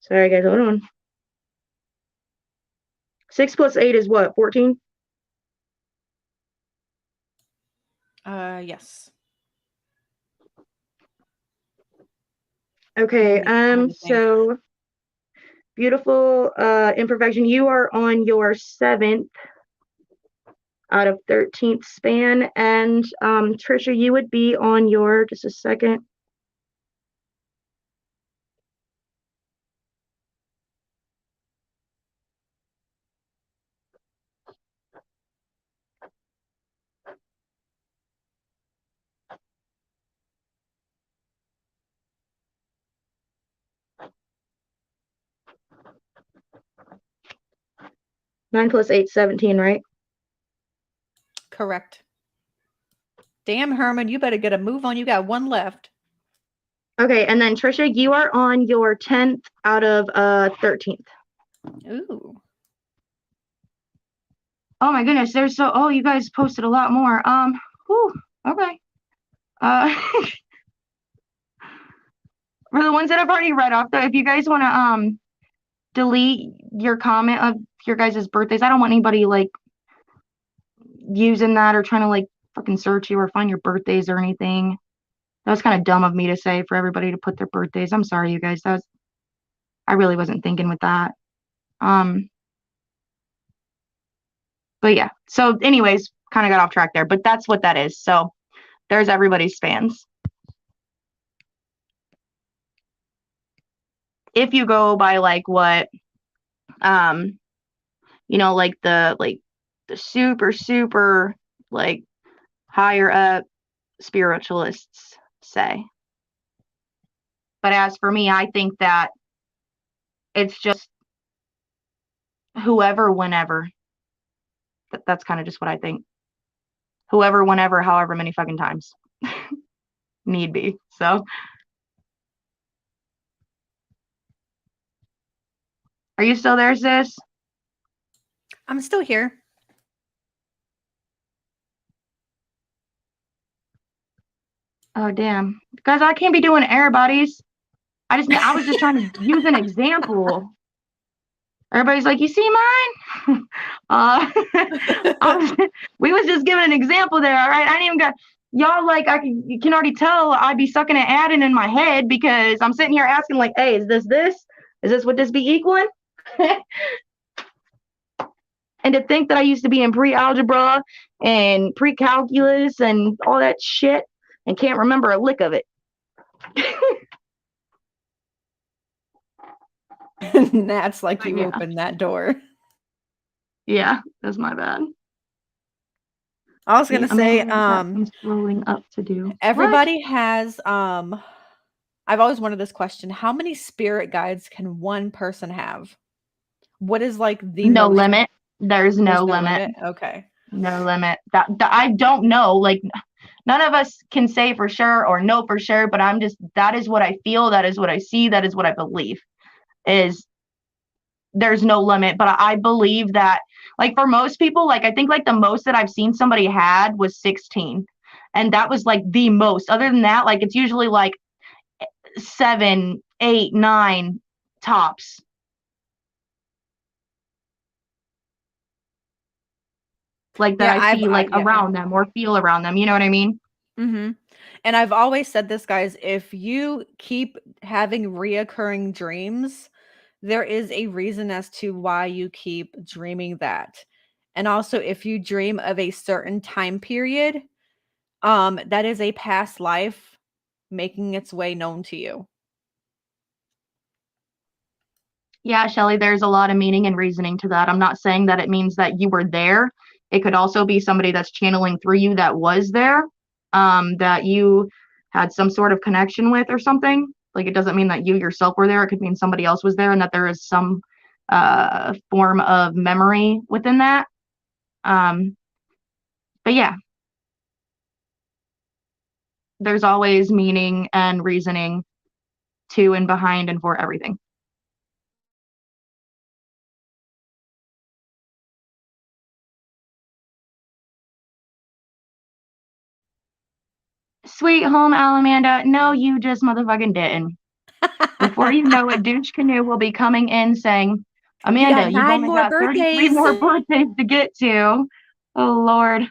Sorry, guys, hold on. 6 plus 8 is what? 14. Yes. Okay, I had to think. so beautiful imperfection. You are on your 7th out of 13th span, and Trisha, you would be on your, just a second. 9 plus 8, 17, right? Correct. Damn, Herman, you better get a move on. You got one left. Okay, and then Trisha, you are on your 10th out of 13th. Ooh. Oh my goodness, you guys posted a lot more. Whew, okay. For the ones that I've already read off, though, if you guys want to delete your comment of your guys' birthdays, I don't want anybody like using that or trying to like fucking search you or find your birthdays or anything. That was kind of dumb of me to say for everybody to put their birthdays. I'm sorry, you guys. I really wasn't thinking with that. But yeah. So, anyways, kind of got off track there, but that's what that is. So, there's everybody's spans. If you go by like what, like the super like higher up spiritualists say. But as for me, I think that it's just whoever, whenever. That's kind of just what I think. Whoever, whenever, however many fucking times need be. So, are you still there, sis? I'm still here. Oh damn, guys! I can't be doing air buddies. I was just trying to use an example. Everybody's like, you see mine? We was just giving an example there, all right? I didn't even got y'all like you can already tell I'd be sucking and adding in my head because I'm sitting here asking like, hey, is this? Is this what this be equaling? And to think that I used to be in pre-algebra and pre-calculus and all that shit and can't remember a lick of it. That's like you opened that door. Yeah, that's my bad. I was gonna say, I'm scrolling up to do. Everybody has I've always wanted this question. How many spirit guides can one person have? What is like the no most limit? There's no limit. Okay. No limit. That I don't know. Like none of us can say for sure or know for sure, but that is what I feel, that is what I see, that is what I believe. Is there's no limit, but I believe that like for most people, like I think like the most that I've seen somebody had was 16. And that was like the most. Other than that, like it's usually like 7, 8, 9 tops. Like that I see like around them or feel around them. You know what I mean? Mm-hmm. And I've always said this, guys, if you keep having reoccurring dreams, there is a reason as to why you keep dreaming that. And also, if you dream of a certain time period, that is a past life making its way known to you. Yeah, Shelly, there's a lot of meaning and reasoning to that. I'm not saying that it means that you were there. It could also be somebody that's channeling through you that was there, that you had some sort of connection with or something. Like it doesn't mean that you yourself were there. It could mean somebody else was there and that there is some form of memory within that. But yeah, there's always meaning and reasoning to and behind and for everything. Sweet home Alamanda. No, you just motherfucking didn't. Before you know it, Douche Canoe will be coming in saying, Amanda, you've only got 33 more birthdays to get to. Oh, Lord.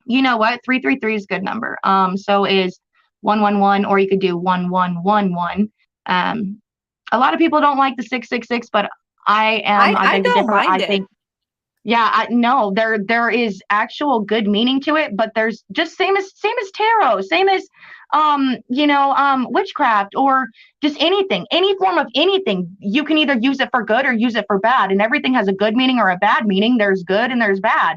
You know what? 333 is a good number. So is 111, or you could do 1111. A lot of people don't like the 666, but I beg to differ. I think, yeah, no, there is actual good meaning to it, but there's just same as tarot, same as witchcraft or just anything, any form of anything. You can either use it for good or use it for bad, and everything has a good meaning or a bad meaning. There's good and there's bad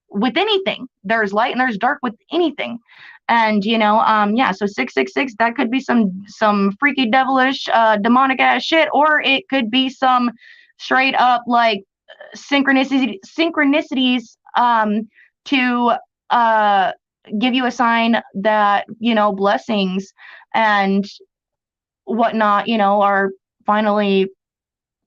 with anything. There's light and there's dark with anything. And so 666, that could be some freaky devilish demonic ass shit, or it could be some straight up like synchronicities to uh give you a sign that, blessings and whatnot, are finally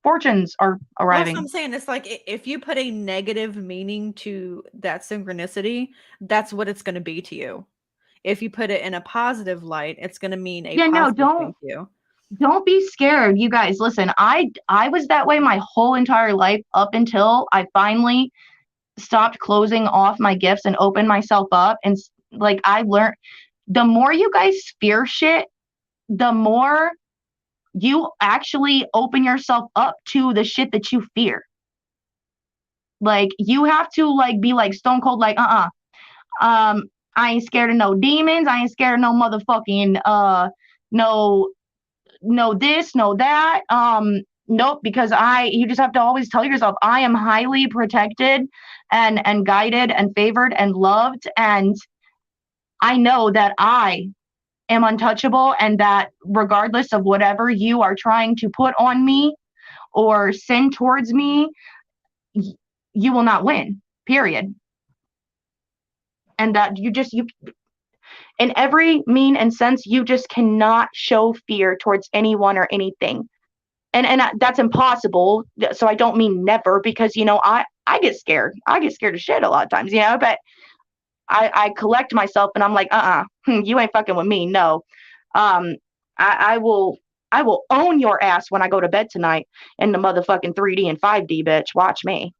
fortunes are Well, that's what arriving. I'm saying. It's like if you put a negative meaning to that synchronicity, that's what it's going to be to you. If you put it in a positive light, it's going to mean a Yeah, no, positive thing don't to you. don't be scared, you guys. Listen, I was that way my whole entire life up until I finally stopped closing off my gifts and opened myself up. And like, I learned, the more you guys fear shit, the more you actually open yourself up to the shit that you fear. Like, you have to like be like stone cold, like, um I ain't scared of no demons, I ain't scared of no motherfucking no this, no that. Nope, because you just have to always tell yourself, I am highly protected and guided and favored and loved, and I know that I am untouchable, and that regardless of whatever you are trying to put on me or send towards me, you will not win, period. And that you in every mean and sense, you just cannot show fear towards anyone or anything. And that's impossible. So I don't mean never, because I get scared. I get scared of shit a lot of times, but I collect myself and I'm like, you ain't fucking with me. No. Um, I will own your ass when I go to bed tonight in the motherfucking 3D and 5D, bitch. Watch me.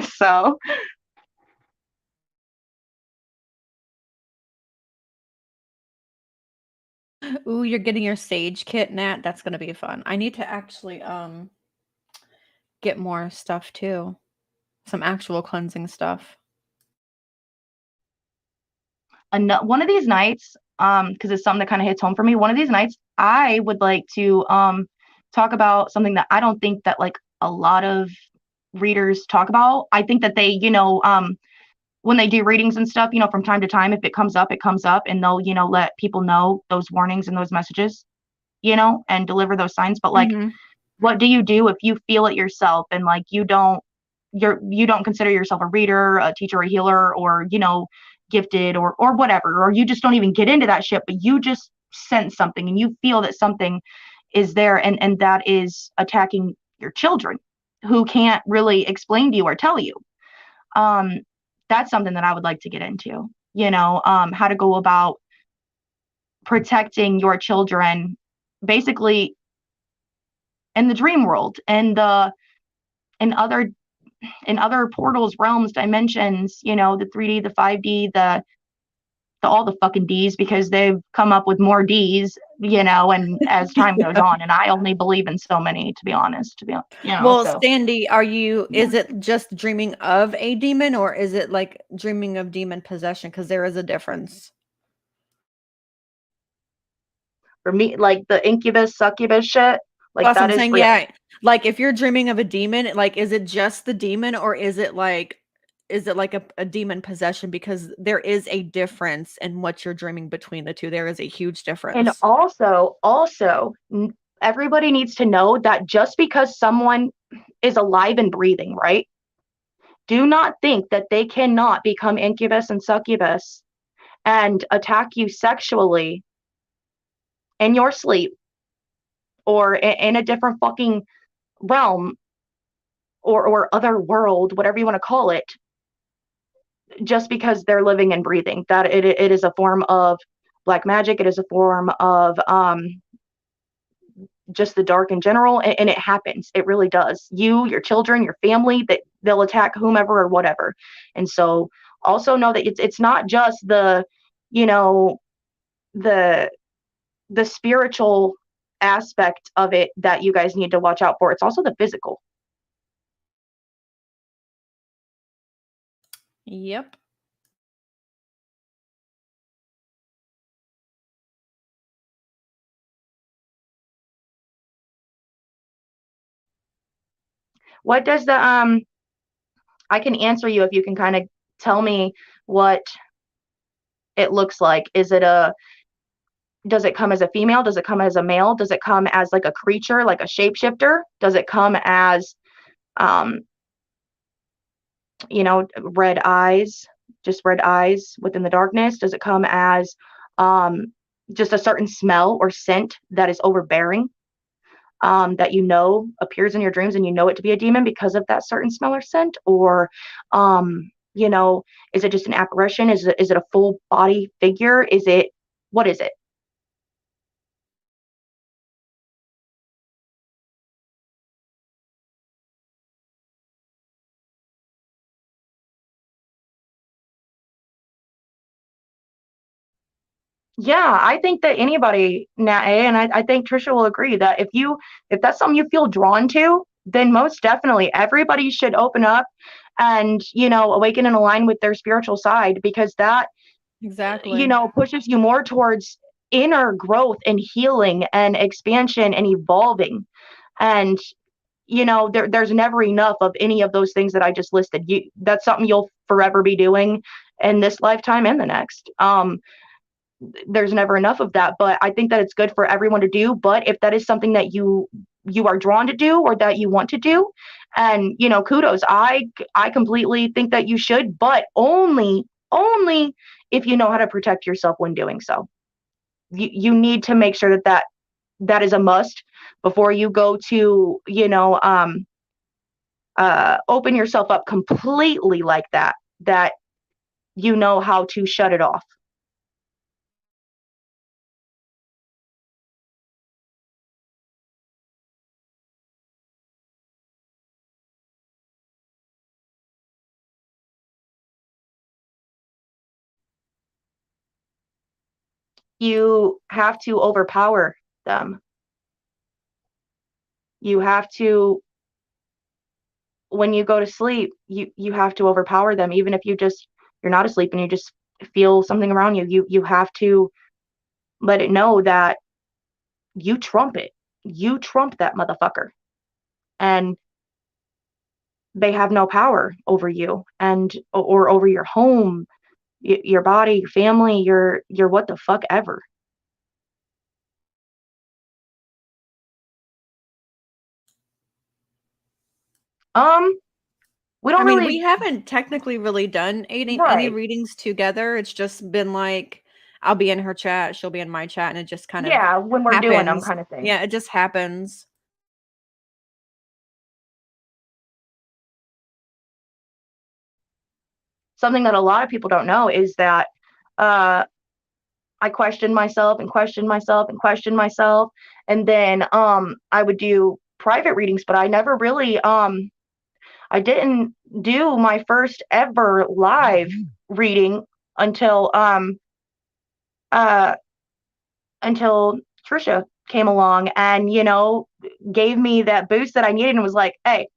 So Ooh, you're getting your sage kit, Nat. That's going to be fun. I need to actually get more stuff too. Some actual cleansing stuff. one of these nights, because it's something that kind of hits home for me. One of these nights, I would like to talk about something that I don't think that like a lot of readers talk about. I think that they, when they do readings and stuff, from time to time, if it comes up, it comes up, and they'll, let people know those warnings and those messages, and deliver those signs. But like, Mhm. what do you do if you feel it yourself and like you don't consider yourself a reader, a teacher, a healer, or gifted, or whatever, or you just don't even get into that shit, but you just sense something and you feel that something is there, and that is attacking your children who can't really explain to you or tell you. um that's something that I would like to get into, how to go about protecting your children, basically, in the dream world, and the in other portals, realms, dimensions, the 3D, the 5D, the all the fucking D's, because they've come up with more D's, and as time goes on, and I only believe in so many, to be honest, Well, so Sandy, is it just dreaming of a demon or is it like dreaming of demon possession? Because there is a difference. for me, like the incubus, succubus shit, like That's what that I'm is saying. real. Yeah. Like if you're dreaming of a demon, like is it just the demon or is it like a demon possession? Because there is a difference in what you're dreaming between the two. There is a huge And difference. also, everybody needs to know that just because someone is alive and breathing, right? Do not think that they cannot become incubus and succubus and attack you sexually in your sleep, or in a different fucking realm, or other world, whatever you want to call it, just because they're living and breathing. That it is a form of black magic. It is a form of just the dark in general, and it happens. It really does. Your children, your family, that they'll attack whomever or whatever. And so also know that it's not just you know the the spiritual aspect of it that you guys need to watch out for. It's also the physical. Yep. What does the I can answer you if you can kind of tell me what it looks like. Does it come as a female? Does it come as a male? Does it come as like a creature, like a shapeshifter? Does it come as um red eyes, just red eyes within the darkness? Does it come as um, just a certain smell or scent that is overbearing, that appears in your dreams and you know it to be a demon because of that certain smell or scent? Or, is it just an apparition? Is it a full body figure? What is it? Yeah, I think that anybody, and I think Trisha will agree that if that's something you feel drawn to, then most definitely everybody should open up and, awaken and align with their spiritual side, because that, Exactly. pushes you more towards inner growth and healing and expansion and evolving. And, there's never enough of any of those things that I just listed. That's something you'll forever be doing in this lifetime and the next. There's never enough of that, but I think that it's good for everyone to do. But if that is something that you are drawn to do or that you want to do, and kudos, I completely think that you should, but only if you know how to protect yourself when doing so. You need to make sure that is a must before you go to open yourself up completely like that you know how to shut it off. You have to overpower them. You have to, when you go to sleep, you have to overpower them. Even if you're not asleep and you just feel something around you, you have to let it know that you trump it. You trump that motherfucker. And they have no power over you and or over your home, your body, your family, your what the fuck ever. Um, we I don't mean, we really. haven't technically really done any Right. readings together. It's just been like I'll be in her chat, she'll be in my chat, and it just kind of Yeah, when we're doing them happens. kind of thing. Yeah, it just happens. Something that a lot of people don't know is that uh I questioned myself and questioned myself and questioned myself. And then I would do private readings, but I never really I didn't do my first ever live reading until uh until Trisha came along and gave me that boost that I needed and was like, "Hey,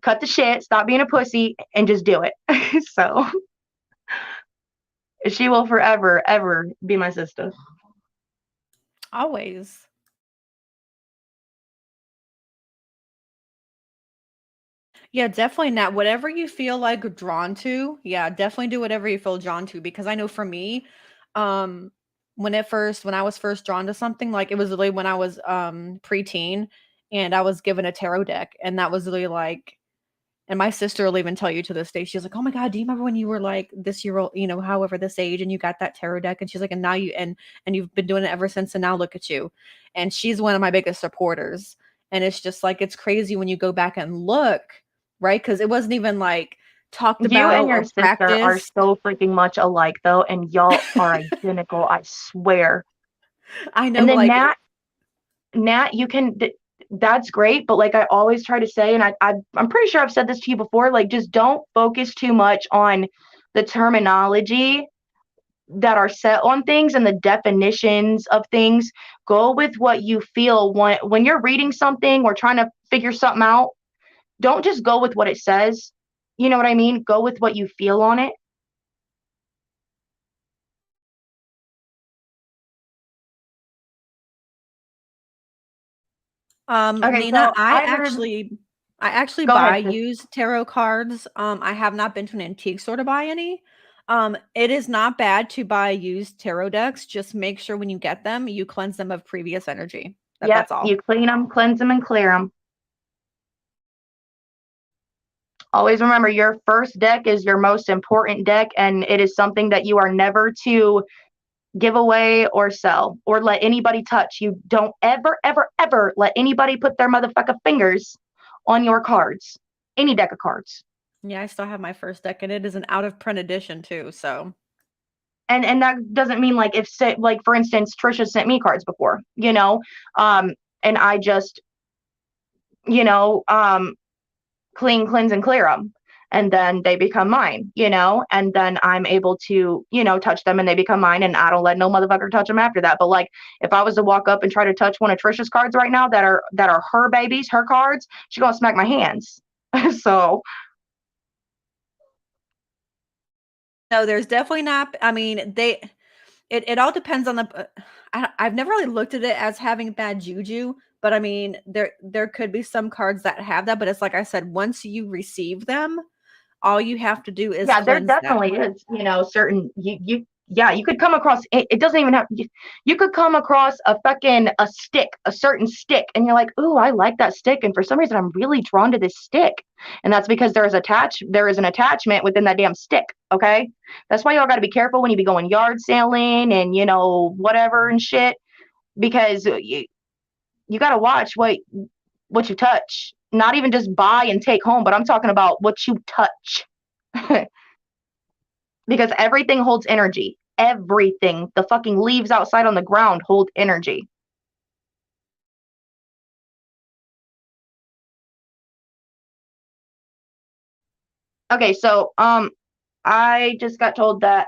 cut the shit, stop being a pussy and just do it." So, she will forever ever be my sister. Always. Yeah, definitely not. Whatever you feel like drawn to, yeah, definitely do whatever you feel drawn to. Because I know for me, um, when I was first drawn to something, like it was really when I was preteen and I was given a tarot deck, and that was really like and my sister will even tell you to this day, she's like, "Oh my god, do you remember when you were like this year old, however this age, and you got that tarot deck?" And she's like, "And now and you've been doing it ever since, and now look at you." And she's one of my biggest supporters. And it's just like it's crazy when you go back and look, right? Because it wasn't even like talked You and about your or sister are practiced. so freaking much alike, though, and y'all are identical, I swear. I know, And then like Nat, that's great, but like I always try to say, and I'm pretty sure I've said this to you before, like just don't focus too much on the terminology that are set on things and the definitions of things. Go with what you feel when you're reading something or trying to figure something out. Don't just go with what it says. You know what I mean? Go with what you feel on it. Okay, Nina, so I heard. I actually Go buy ahead, sis. used tarot cards. I have not been to an antique store to buy any. It is not bad to buy used tarot decks. Just make sure when you get them, you cleanse them of previous energy. Yep, That's all. you clean them, cleanse them, and clear them. Always remember your first deck is your most important deck, and it is something that you are never to give away or sell or let anybody touch. You don't ever, ever, ever let anybody put their motherfucking fingers on your cards, any deck of cards. Yeah, I still have my first deck, and it is an out of print edition too. So And that doesn't mean like if like for instance Trisha sent me cards before, and I just you know cleanse and clear them, and then they become mine, and then I'm able to touch them and they become mine, and I don't let no motherfucker touch them after that. But like if I was to walk up and try to touch one of Trisha's cards right now that are her babies, her cards, she's gonna smack my hands. So no, there's definitely not. I mean, it all depends on the. I've never really looked at it as having bad juju, but I mean, there could be some cards that have that. But it's like I said, once you receive them, all you have to do is yeah, there cleanse them. definitely is, certain yeah, you could come across it doesn't even have you could come across a stick, a certain stick, and you're like, "Ooh, I like that stick." And for some reason I'm really drawn to this stick. And that's because there is an attachment within that damn stick, okay? That's why y'all got to be careful when you be going yard sailing and whatever and shit, because you got to watch what you touch. Not even just buy and take home, but I'm talking about what you touch. Because everything holds energy. Everything. The fucking leaves outside on the ground hold energy. Okay, so I just got told that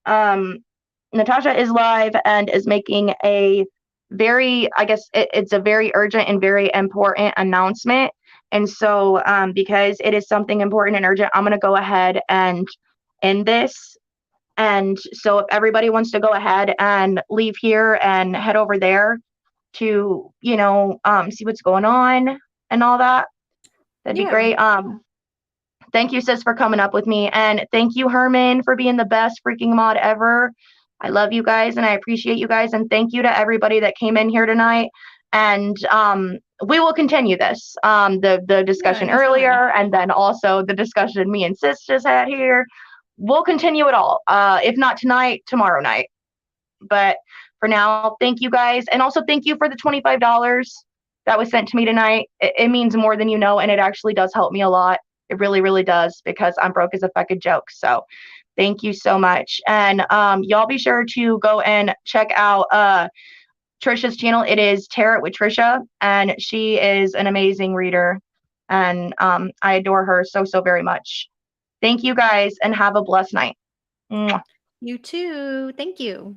um Natasha is live and is making a very, I guess it's a very urgent and very important announcement. And so because it is something important and urgent, I'm gonna go ahead and end this. And so if everybody wants to go ahead and leave here and head over there to, see what's going on and all that, that'd be Yeah. great. Thank you, sis, for coming up with me. And thank you, Herman, for being the best freaking mod ever. I love you guys and I appreciate you guys. And thank you to everybody that came in here tonight. And we will continue this, the Yeah, discussion anytime. earlier, and then also the discussion me and sis just had here. We'll continue it all. If not tonight, tomorrow night. But for now, thank you guys. And also thank you for the $25 that was sent to me tonight. It means more than you know, and it actually does help me a lot. It really, really does, because I'm broke as a fucking joke. So thank you so much. And y'all be sure to go and check out Trisha's channel. It is Tarot with Trisha, and she is an amazing reader. And I adore her so, so very much. Thank you guys and have a blessed night. Mwah. You too. Thank you.